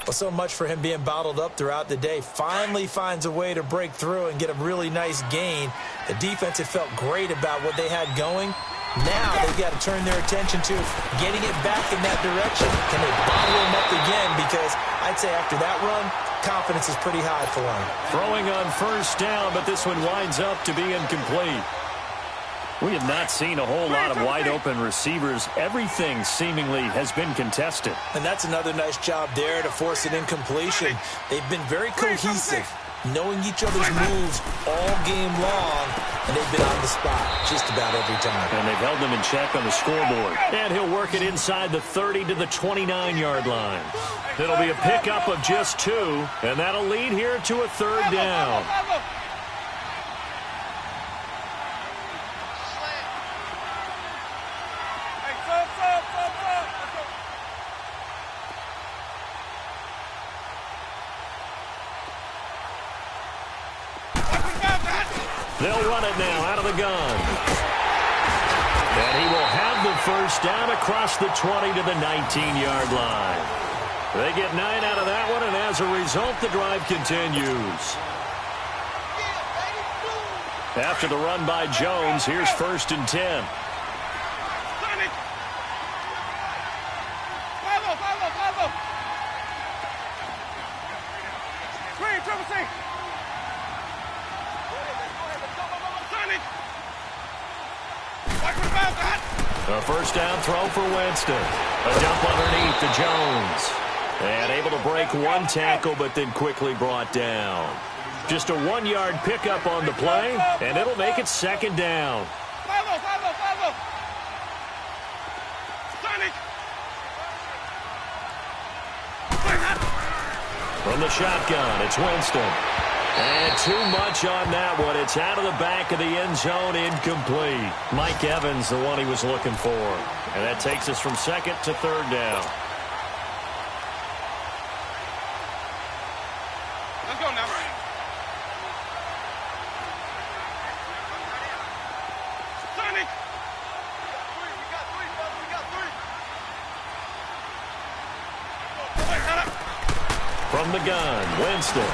Speaker 3: Well, so much for him being bottled up throughout the day. Finally finds a way to break through and get a really nice gain. The defense had felt great about what they had going. Now they've got to turn their attention to getting it back in that direction. Can they bottle him up again? Because I'd say after that run, confidence is pretty high for him.
Speaker 1: Throwing on 1st down, but this one winds up to be incomplete. We have not seen a whole lot of wide-open receivers. Everything seemingly has been contested.
Speaker 3: And that's another nice job there to force an incompletion. They've been very cohesive, knowing each other's moves all game long, and they've been on the spot just about every time.
Speaker 1: And they've held them in check on the scoreboard. And he'll work it inside the 30 to the 29-yard line. It'll be a pickup of just 2, and that'll lead here to a 3rd down. They'll run it now out of the gun. And he will have the 1st down across the 20 to the 19-yard line. They get 9 out of that one, and as a result, the drive continues. After the run by Jones, here's 1st and 10. A first down throw for Winston. A dump underneath to Jones. And able to break one tackle, but then quickly brought down. Just a 1-yard pickup on the play, and it'll make it second down. From the shotgun, it's Winston. And too much on that one. It's out of the back of the end zone, incomplete. Mike Evans, the one he was looking for. And that takes us from second to third down.
Speaker 2: Let's go now. Sonic! We got three, brother. We got three.
Speaker 1: From the gun, Winston.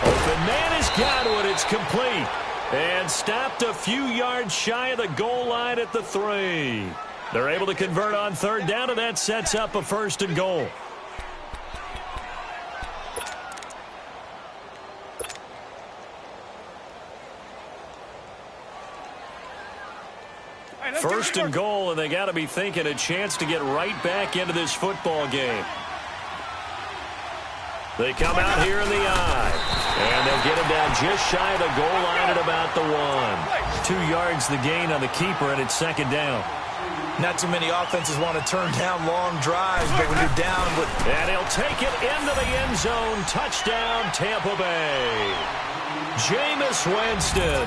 Speaker 1: Open man has got one. It's complete. And stopped a few yards shy of the goal line at the 3. They're able to convert on third down, and that sets up a first and goal. First and goal, and they got to be thinking a chance to get right back into this football game. They come out here in the eye, and they'll get him down just shy of the goal line at about the 1. 2 yards the gain on the keeper, and it's second down.
Speaker 3: Not too many offenses want to turn down long drives, but when you're down with...
Speaker 1: And he'll take it into the end zone. Touchdown, Tampa Bay. Jameis Winston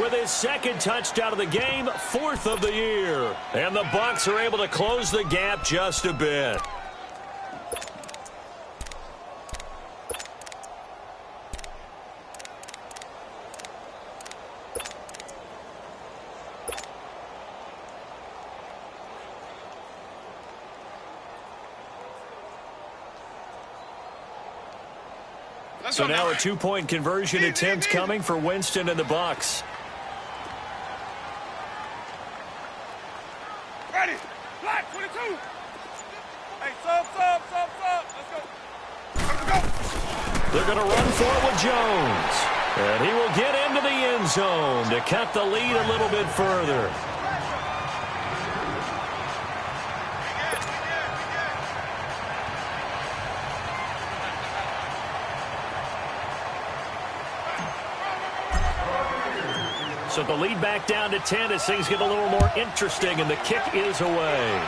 Speaker 1: with his second touchdown of the game, 4th of the year. And the Bucs are able to close the gap just a bit. So now a 2-point conversion attempt coming for Winston and the Bucs.
Speaker 2: Ready. Black 22. Hey, sub. Let's go.
Speaker 1: They're going to run for it with Jones. And he will get into the end zone to cut the lead a little bit further. So the lead back down to 10 as things get a little more interesting, and the kick is away.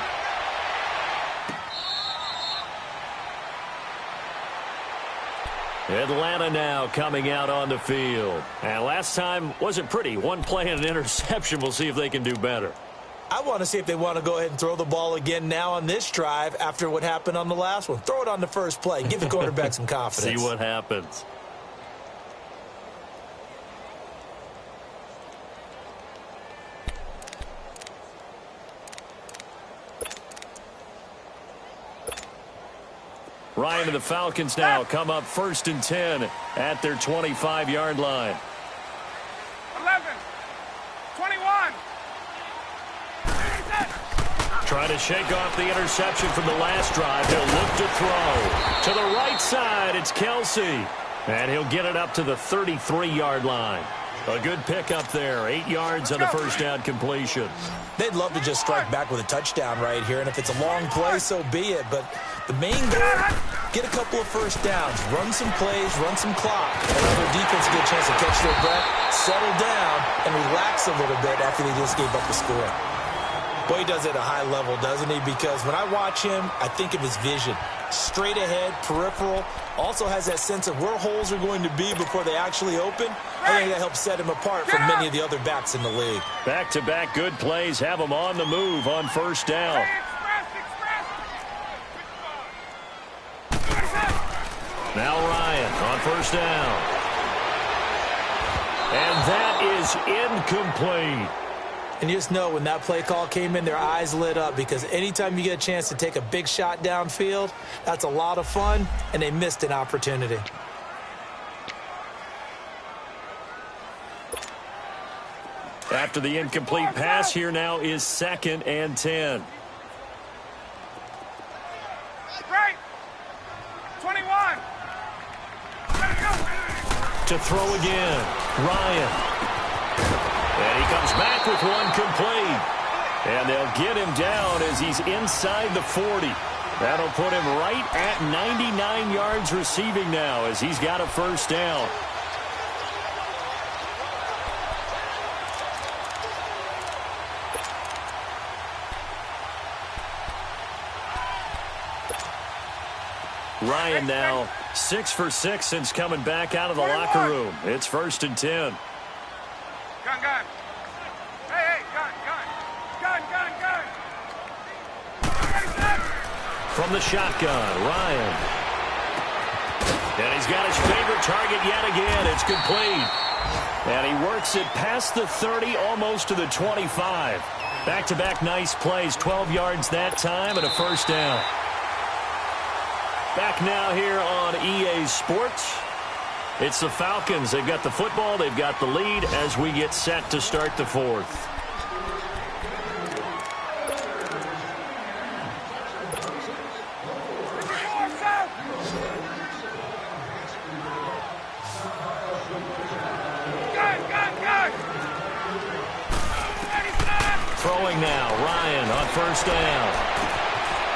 Speaker 1: Atlanta now coming out on the field. And last time wasn't pretty. One play and an interception. We'll see if they can do better.
Speaker 3: I want to see if they want to go ahead and throw the ball again now on this drive after what happened on the last one. Throw it on the first play. Give the quarterback some confidence.
Speaker 1: See what happens. Ryan and the Falcons now come up 1st and 10 at their 25-yard line.
Speaker 2: 11, 21.
Speaker 1: Trying to shake off the interception from the last drive. He'll look to throw. To the right side, it's Kelsey. And he'll get it up to the 33-yard line. A good pickup there. 8 yards on the first down completion.
Speaker 3: They'd love to just strike back with a touchdown right here. And if it's a long play, so be it. But the main goal, get a couple of first downs. Run some plays, run some clock. Allow their defense to get a chance to catch their breath, settle down, and relax a little bit after they just gave up the score. Boy, he does it at a high level, doesn't he? Because when I watch him, I think of his vision. Straight ahead, peripheral. Also has that sense of where holes are going to be before they actually open. I think that helps set him apart from many of the other backs in the league.
Speaker 1: Back-to-back good plays have him on the move on first down. Now Ryan on first down. And that is incomplete.
Speaker 3: And you just know when that play call came in, their eyes lit up, because anytime you get a chance to take a big shot downfield, that's a lot of fun, and they missed an opportunity.
Speaker 1: After the incomplete pass, here now is 2nd and 10.
Speaker 2: Right. 21.
Speaker 1: To throw again, Ryan. And he comes back with one complete. And they'll get him down as he's inside the 40. That'll put him right at 99 yards receiving now as he's got a first down. Ryan now 6 for 6 since coming back out of the locker room. It's 1st and 10.
Speaker 2: Gun, gun. Hey, gun, gun. Gun, gun, gun.
Speaker 1: From the shotgun, Ryan. And he's got his favorite target yet again. It's complete. And he works it past the 30, almost to the 25. Back-to-back nice plays, 12 yards that time, and a first down. Back now here on EA Sports. It's the Falcons. They've got the football. They've got the lead as we get set to start the 4th. Throwing now, Ryan on first down.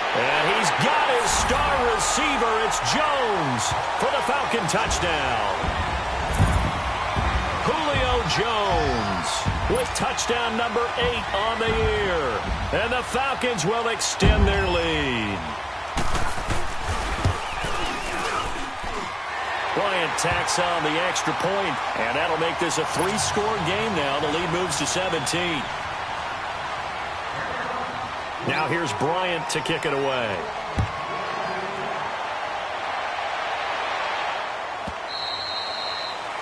Speaker 1: And he's got his star receiver. It's Jones for the Falcon touchdown. Julio Jones with touchdown number 8 on the year. And the Falcons will extend their lead. Bryant tacks on the extra point, and that'll make this a 3-score game now. The lead moves to 17. Now here's Bryant to kick it away.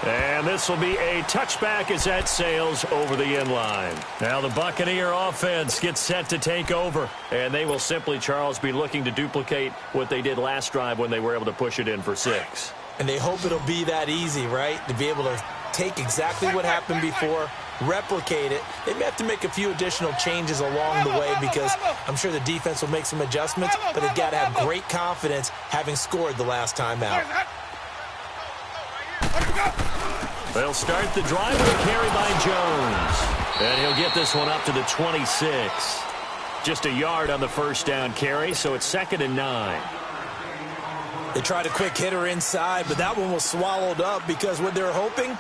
Speaker 1: And this will be a touchback as that sails over the end line. Now the Buccaneer offense gets set to take over. And they will simply, Charles, be looking to duplicate what they did last drive when they were able to push it in for 6.
Speaker 3: And they hope it'll be that easy, right? To be able to take exactly what happened before, replicate it. They may have to make a few additional changes along the way because I'm sure the defense will make some adjustments, but they've got to have great confidence having scored the last time out.
Speaker 1: They'll start the drive with a carry by Jones. And he'll get this one up to the 26. Just a yard on the first down carry, so it's 2nd and 9.
Speaker 3: They tried a quick hitter inside, but that one was swallowed up because what they're hoping,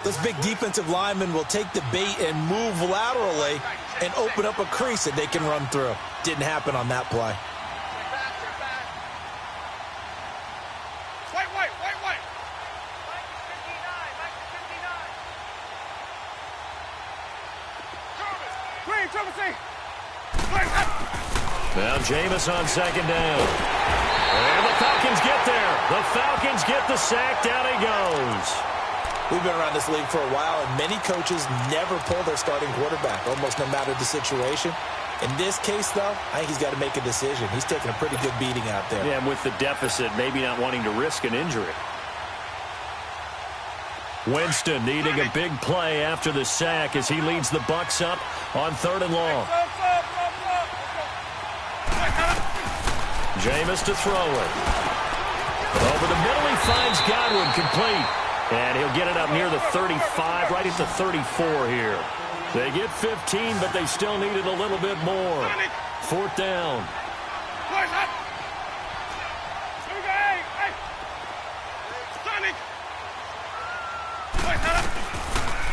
Speaker 3: this big defensive lineman will take the bait and move laterally and open up a crease that they can run through. Didn't happen on that play.
Speaker 1: Now Jameis on 2nd down. And the Falcons get there. The Falcons get the sack. Down he goes.
Speaker 3: We've been around this league for a while, and many coaches never pull their starting quarterback, almost no matter the situation. In this case, though, I think he's got to make a decision. He's taking a pretty good beating out there.
Speaker 1: Yeah, and with the deficit, maybe not wanting to risk an injury. Winston needing a big play after the sack as he leads the Bucs up on 3rd and long. Jameis to throw it. Over the middle, he finds Godwin complete. And he'll get it up near the 35, right at the 34 here. They get 15, but they still needed a little bit more. 4th down.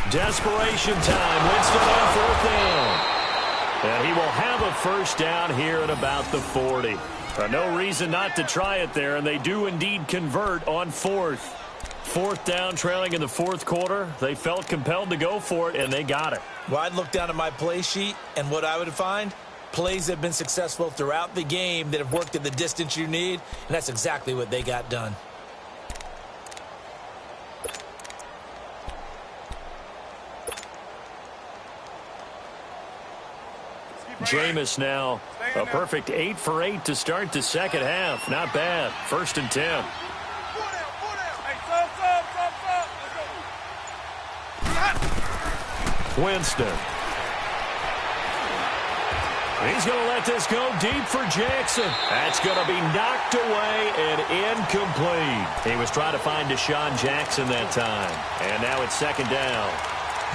Speaker 1: Desperation time. Winston on 4th down. And he will have a first down here at about the 40. No reason not to try it there, and they do indeed convert on 4th. 4th down, trailing in the 4th quarter. They felt compelled to go for it, and they got it.
Speaker 3: Well, I'd look down at my play sheet, and what I would find, plays that have been successful throughout the game that have worked at the distance you need, and that's exactly what they got done.
Speaker 1: Jameis now a perfect 8 for 8 to start the second half. Not bad. 1st and 10. Winston. He's going to let this go deep for Jackson. That's going to be knocked away and incomplete. He was trying to find Deshaun Jackson that time. And now it's 2nd down.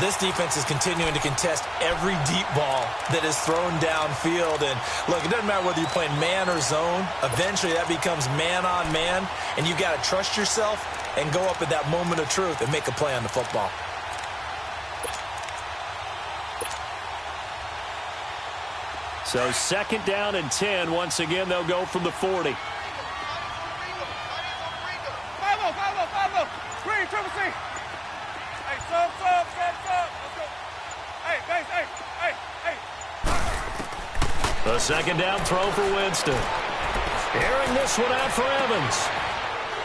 Speaker 3: This defense is continuing to contest every deep ball that is thrown downfield. And, look, it doesn't matter whether you're playing man or zone. Eventually, that becomes man-on-man, and you've got to trust yourself and go up at that moment of truth and make a play on the football.
Speaker 1: So 2nd down and 10. Once again, they'll go from the 40.
Speaker 2: Pablo. Green, triple C. Hey, sub. Let's go. Hey, base, hey.
Speaker 1: The 2nd down throw for Winston. Airing this one out for Evans.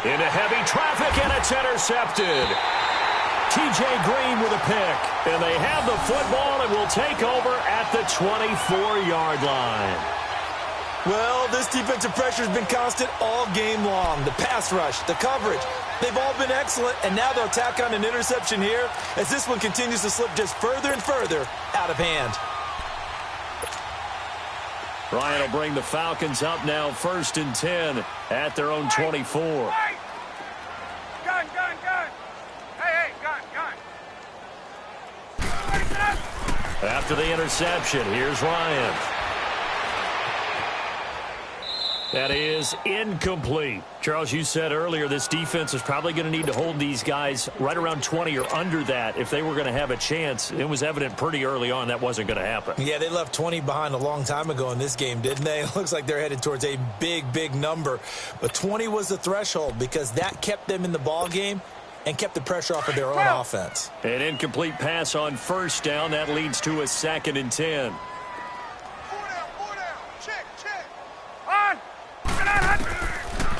Speaker 1: Into heavy traffic, and it's intercepted. T.J. Green with a pick. And they have the football and will take over at the 24-yard line.
Speaker 3: Well, this defensive pressure has been constant all game long. The pass rush, the coverage, they've all been excellent, and now they'll tack on an interception here as this one continues to slip just further and further out of hand.
Speaker 1: Ryan will bring the Falcons up now 1st and 10 at their own 24.
Speaker 2: Gun. Hey, gun.
Speaker 1: After the interception, here's Ryan. That is incomplete. Charles, you said earlier this defense is probably going to need to hold these guys right around 20 or under that if they were going to have a chance. It was evident pretty early on that wasn't going to happen.
Speaker 3: Yeah, they left 20 behind a long time ago in this game, didn't they? It looks like they're headed towards a big number. But 20 was the threshold because that kept them in the ball game and kept the pressure off of their own offense.
Speaker 1: An incomplete pass on 1st down. That leads to a 2nd and 10.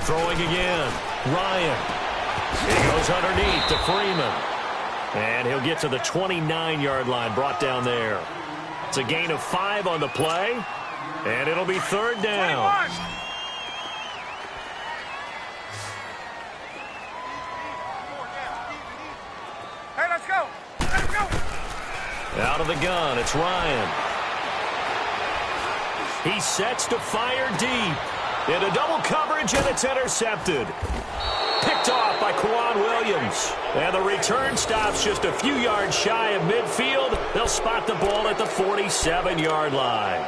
Speaker 1: Throwing again. Ryan. He goes underneath to Freeman. And he'll get to the 29-yard line, brought down there. It's a gain of 5 on the play. And it'll be 3rd down.
Speaker 2: 21. Hey, let's go.
Speaker 1: Out of the gun, it's Ryan. He sets to fire deep. Into double coverage, and it's intercepted. Picked off by Quan Williams. And the return stops just a few yards shy of midfield. They'll spot the ball at the 47-yard line.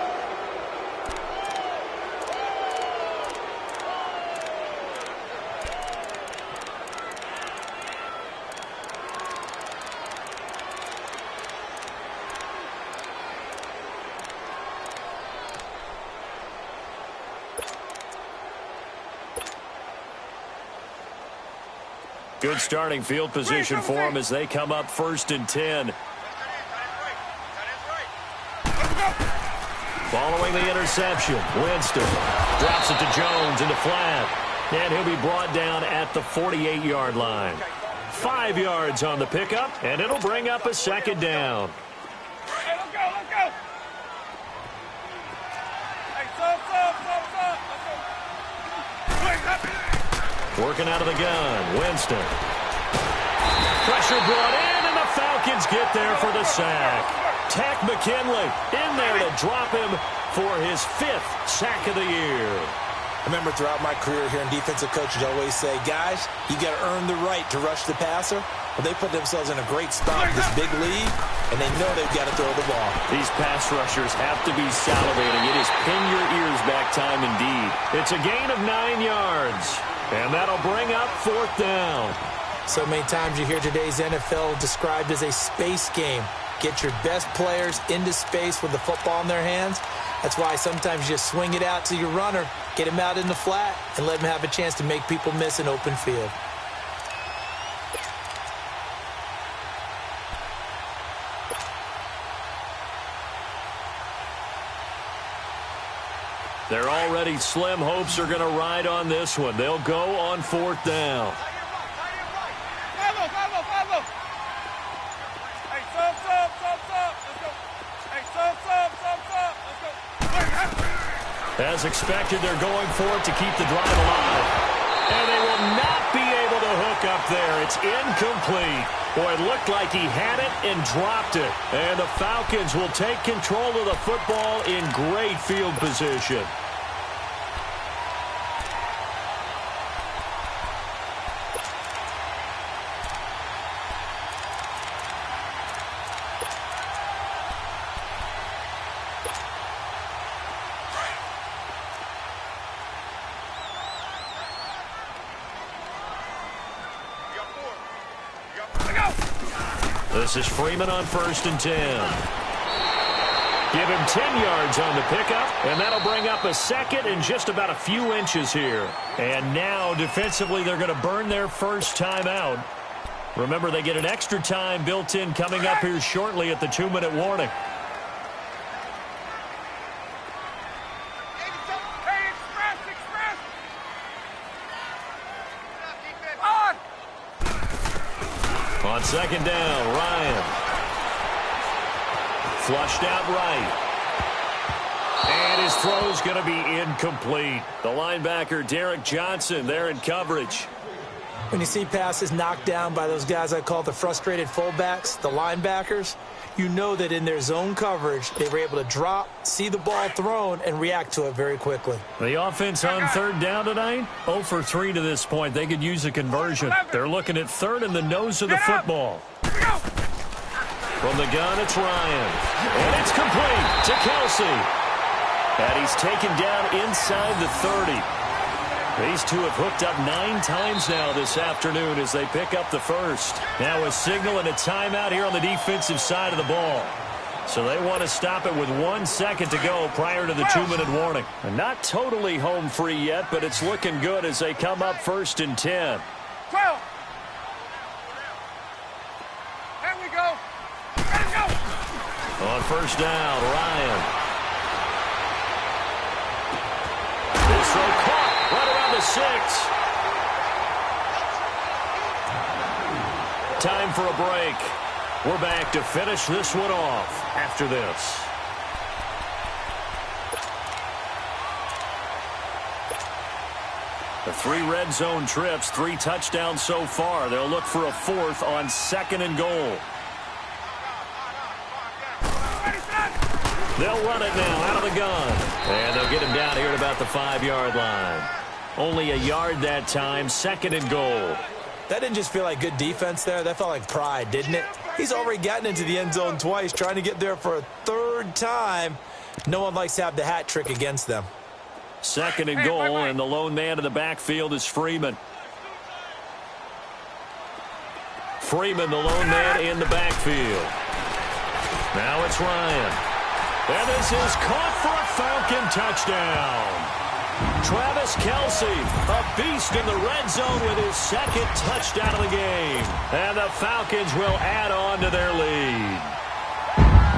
Speaker 1: Good starting field position for them as they come up 1st and 10. Following the interception, Winston drops it to Jones into flat. And he'll be brought down at the 48-yard line. 5 yards on the pickup, and it'll bring up a 2nd down.
Speaker 2: Hey, let's go. Hey, sub.
Speaker 1: Working out of the gun, Winston. Pressure brought in, and the Falcons get there for the sack. Tack McKinley in there to drop him for his 5th sack of the year.
Speaker 3: I remember throughout my career here in defensive coaches always say, guys, you got to earn the right to rush the passer. Well, they put themselves in a great spot with this big lead, and they know they've got to throw the ball.
Speaker 1: These pass rushers have to be salivating. It is pin your ears back time indeed. It's a gain of 9 yards. And that'll bring up 4th down.
Speaker 3: So many times you hear today's NFL described as a space game. Get your best players into space with the football in their hands. That's why sometimes you just swing it out to your runner, get him out in the flat, and let him have a chance to make people miss an open field.
Speaker 1: They're already slim hopes are going to ride on this one. They'll go on 4th down.
Speaker 2: Pablo. Hey, sub. Let's go. Hey, sub. Let's go.
Speaker 1: As expected, they're going for it to keep the drive alive. And they will not be able to hook up there. It's incomplete. Boy, it looked like he had it and dropped it. And the Falcons will take control of the football in great field position. This is Freeman on 1st and 10. Give him 10 yards on the pickup, and that'll bring up a second and just about a few inches here. And now, defensively, they're going to burn their first timeout. Remember, they get an extra time built in coming up here shortly at the 2-minute warning. On 2nd down, Ryan. Flushed out right. And his throw's going to be incomplete. The linebacker, Derek Johnson, there in coverage.
Speaker 3: When you see passes knocked down by those guys I call the frustrated fullbacks, the linebackers, you know that in their zone coverage, they were able to drop, see the ball thrown, and react to it very quickly.
Speaker 1: The offense on 3rd down tonight, 0 for 3 to this point. They could use a conversion. They're looking at 3rd and the nose of the football. From the gun, it's Ryan. And it's complete to Kelsey. And he's taken down inside the 30. These two have hooked up 9 times now this afternoon as they pick up the first. Now a signal and a timeout here on the defensive side of the ball. So they want to stop it with 1 second to go prior to the 2-minute warning. And not totally home free yet, but it's looking good as they come up 1st and 10.
Speaker 2: 12. There we go. Let's go.
Speaker 1: On 1st down, Ryan. This throw caught right around the 6. Time for a break. We're back to finish this one off after this. The 3 red zone trips, 3 touchdowns so far. They'll look for a 4th on 2nd and goal. They'll run it now out of the gun. And they'll get him down here at about the 5-yard line. Only a yard that time, 2nd and goal.
Speaker 3: That didn't just feel like good defense there. That felt like pride, didn't it? He's already gotten into the end zone twice, trying to get there for a 3rd time. No one likes to have the hat trick against them.
Speaker 1: 2nd and goal, and the lone man in the backfield is Freeman. Freeman, the lone man in the backfield. Now it's Ryan. And this is caught for a Falcon touchdown. Travis Kelce, a beast in the red zone with his 2nd touchdown of the game. And the Falcons will add on to their lead.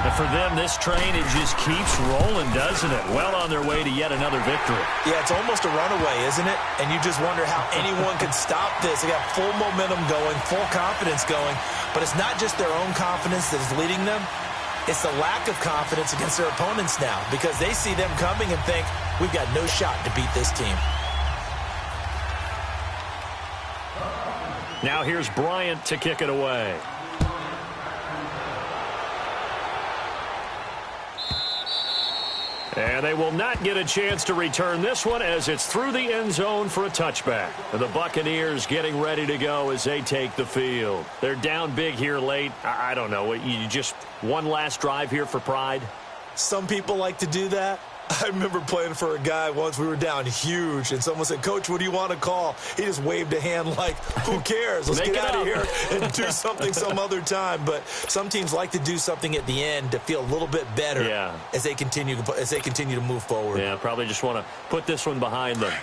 Speaker 1: And for them, this train, it just keeps rolling, doesn't it? Well on their way to yet another victory.
Speaker 3: Yeah, it's almost a runaway, isn't it? And you just wonder how anyone can stop this. They got full momentum going, full confidence going. But it's not just their own confidence that is leading them. It's the lack of confidence against their opponents now because they see them coming and think, we've got no shot to beat this team.
Speaker 1: Now here's Bryant to kick it away. And they will not get a chance to return this one as it's through the end zone for a touchback. And the Buccaneers getting ready to go as they take the field. They're down big here late. I don't know. You just one last drive here for pride?
Speaker 3: Some people like to do that. I remember playing for a guy once. We were down huge, and someone said, Coach, what do you want to call? He just waved a hand like, who cares? Let's get out of here and do something some other time. But some teams like to do something at the end to feel a little bit better as they continue to move forward.
Speaker 1: Yeah, probably just want to put this one behind them.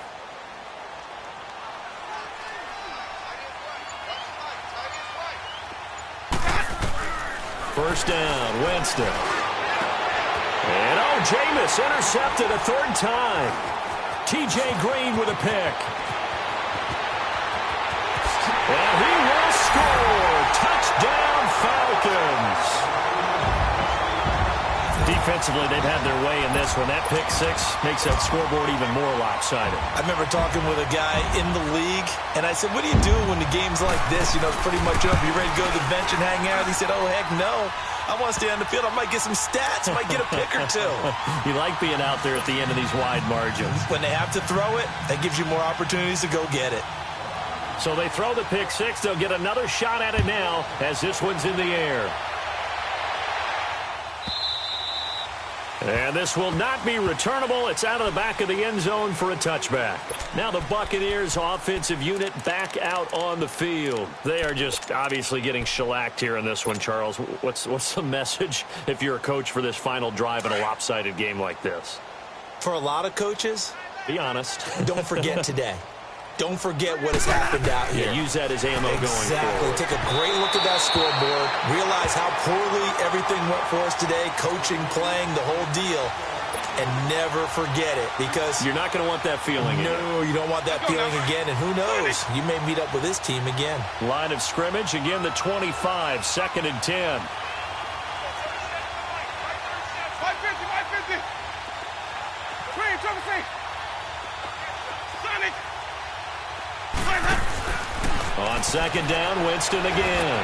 Speaker 1: First down, Winston. And, Jameis intercepted a 3rd time. T.J. Green with a pick. And he will score. Touchdown, Falcons. Defensively, they've had their way in this one. That pick 6 makes that scoreboard even more lopsided.
Speaker 3: I remember talking with a guy in the league, and I said, what do you do when the game's like this? You know, it's pretty much up. You ready to go to the bench and hang out? He said, oh, heck no. I want to stay on the field. I might get some stats. I might get a pick or 2.
Speaker 1: You like being out there at the end of these wide margins.
Speaker 3: When they have to throw it, that gives you more opportunities to go get it.
Speaker 1: So they throw the pick 6. They'll get another shot at it now as this one's in the air. And this will not be returnable. It's out of the back of the end zone for a touchback. Now the Buccaneers offensive unit back out on the field. They are just obviously getting shellacked here in this one, Charles. What's the message if you're a coach for this final drive in a lopsided game like this?
Speaker 3: For a lot of coaches,
Speaker 1: be honest.
Speaker 3: Don't forget today. Don't forget what has happened out here.
Speaker 1: Yeah, use that as ammo going forward.
Speaker 3: Exactly. Take a great look at that scoreboard. Realize how poorly everything went for us today. Coaching, playing, the whole deal. And never forget it because...
Speaker 1: You're not going to want that feeling again.
Speaker 3: No, you don't want that feeling again. And who knows? You may meet up with this team again.
Speaker 1: Line of scrimmage. Again, the 25. 2nd and 10.
Speaker 2: 550. Swing, trouble swing. Sonic.
Speaker 1: On 2nd down, Winston again.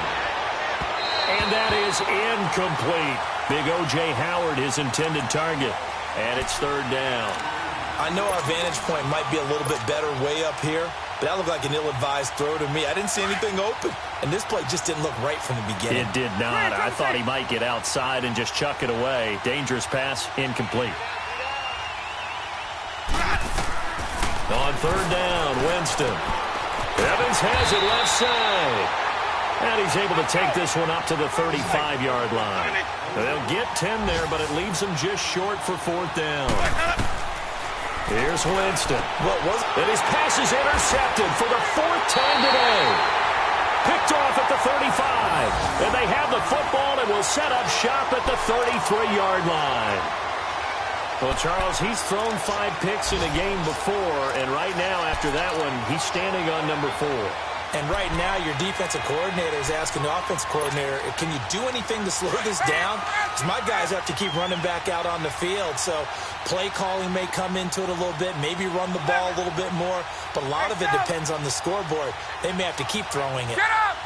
Speaker 1: And that is incomplete. Big O.J. Howard, his intended target. And it's 3rd down.
Speaker 3: I know our vantage point might be a little bit better way up here, but that looked like an ill-advised throw to me. I didn't see anything open, and this play just didn't look right from the beginning.
Speaker 1: It did not. I thought he might get outside and just chuck it away. Dangerous pass, incomplete. On 3rd down, Winston. Evans has it left side. And he's able to take this one up to the 35-yard line. They'll get 10 there, but it leaves them just short for 4th down. Here's Winston.
Speaker 3: What was it?
Speaker 1: And his pass is intercepted for the 4th time today. Picked off at the 35. And they have the football and will set up shop at the 33-yard line. Well, Charles, he's thrown 5 picks in a game before, and right now, after that one, he's standing on number 4.
Speaker 3: And right now, your defensive coordinator is asking the offensive coordinator, can you do anything to slow this down? Because my guys have to keep running back out on the field, so play calling may come into it a little bit, maybe run the ball a little bit more, but a lot of it depends on the scoreboard. They may have to keep throwing it.
Speaker 2: Get up!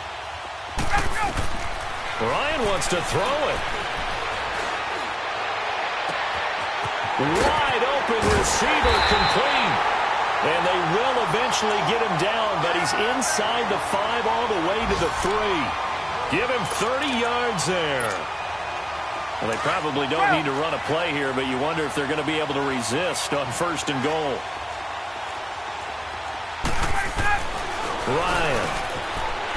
Speaker 1: Ryan wants to throw it. Wide open receiver complete. And they will eventually get him down, but he's inside the 5 all the way to the 3. Give him 30 yards there. Well, they probably don't need to run a play here, but you wonder if they're going to be able to resist on 1st and goal. Ryan.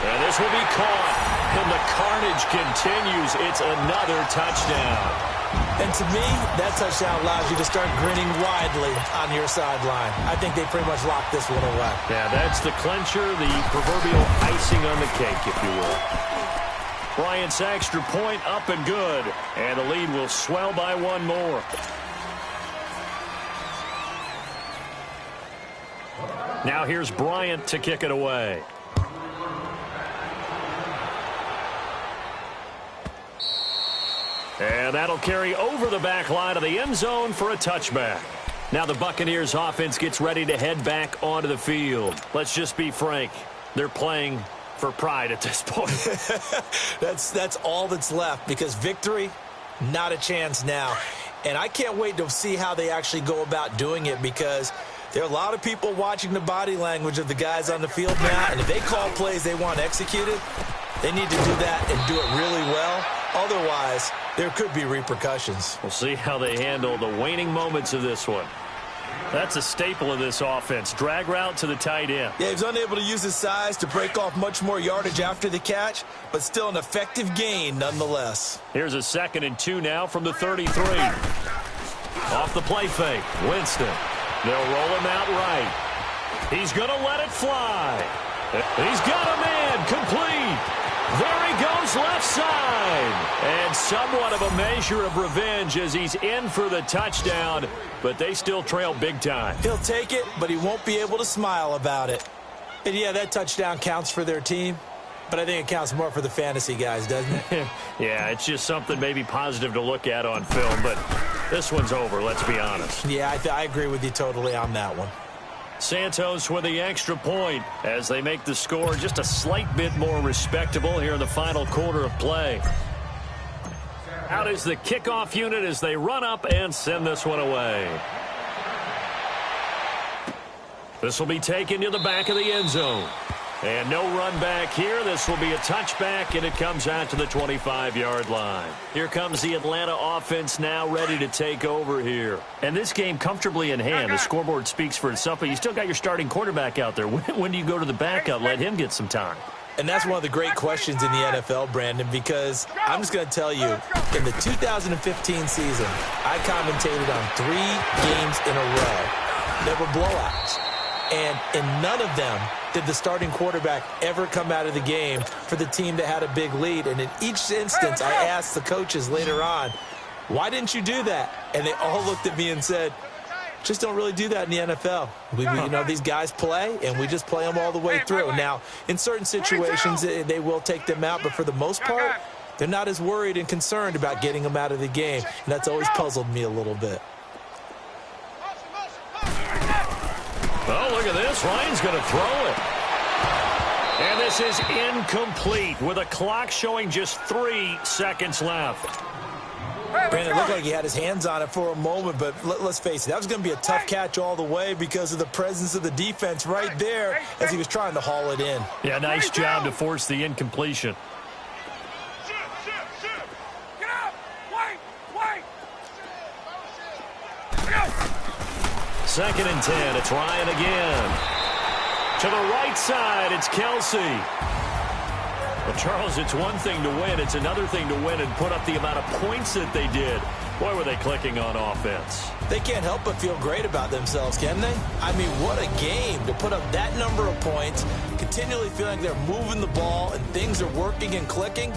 Speaker 1: And this will be caught. And the carnage continues. It's another touchdown.
Speaker 3: And to me, that touchdown allows you to start grinning widely on your sideline. I think they pretty much locked this one away.
Speaker 1: Yeah, that's the clincher, the proverbial icing on the cake, if you will. Bryant's extra point up and good. And the lead will swell by 1 more. Now here's Bryant to kick it away. And that'll carry over the back line of the end zone for a touchback. Now the Buccaneers offense gets ready to head back onto the field. Let's just be frank. They're playing for pride at this point.
Speaker 3: That's all that's left because victory, not a chance now. And I can't wait to see how they actually go about doing it because there are a lot of people watching the body language of the guys on the field now. And if they call plays they want executed, they need to do that and do it really well. Otherwise, there could be repercussions.
Speaker 1: We'll see how they handle the waning moments of this one. That's a staple of this offense. Drag route to the tight end.
Speaker 3: Yeah, he was unable to use his size to break off much more yardage after the catch, but still an effective gain nonetheless.
Speaker 1: Here's a 2nd and 2 now from the 33. Off the play fake, Winston. They'll roll him out right. He's going to let it fly. He's got a man complete. There he goes left side. And somewhat of a measure of revenge as he's in for the touchdown, but they still trail big time.
Speaker 3: He'll take it, but he won't be able to smile about it. And yeah, that touchdown counts for their team, but I think it counts more for the fantasy guys, doesn't it?
Speaker 1: Yeah, it's just something maybe positive to look at on film, but this one's over, let's be honest.
Speaker 3: Yeah, I agree with you totally on that one.
Speaker 1: Santos with the extra point as they make the score just a slight bit more respectable here in the final quarter of play. Out is the kickoff unit as they run up and send this one away. This will be taken to the back of the end zone. And no run back here. This will be a touchback, and it comes out to the 25-yard line. Here comes the Atlanta offense now ready to take over here. And this game comfortably in hand. The scoreboard speaks for itself, but you still got your starting quarterback out there. When do you go to the backup? Let him get some time.
Speaker 3: And that's one of the great questions in the NFL, Brandon, because I'm just going to tell you, in the 2015 season, I commentated on 3 games in a row that were blowouts. And in none of them did the starting quarterback ever come out of the game for the team that had a big lead. And in each instance, I asked the coaches later on, why didn't you do that? And they all looked at me and said, just don't really do that in the NFL. You know, these guys play, and we just play them all the way through. Now, in certain situations, they will take them out, but for the most part, they're not as worried and concerned about getting them out of the game. And that's always puzzled me a little bit.
Speaker 1: Oh, look at this. Ryan's going to throw it. And this is incomplete with a clock showing just 3 seconds left.
Speaker 3: Brandon, it looked like he had his hands on it for a moment, but let's face it, that was going to be a tough catch all the way because of the presence of the defense right there as he was trying to haul it in.
Speaker 1: Yeah, nice job to force the incompletion.
Speaker 2: Get up! Wait!
Speaker 1: 2nd and 10. It's Ryan again. To the right side, it's Kelsey. Well, Charles, it's one thing to win. It's another thing to win and put up the amount of points that they did. Boy, were they clicking on offense.
Speaker 3: They can't help but feel great about themselves, can they? I mean, what a game to put up that number of points, continually feeling like they're moving the ball and things are working and clicking.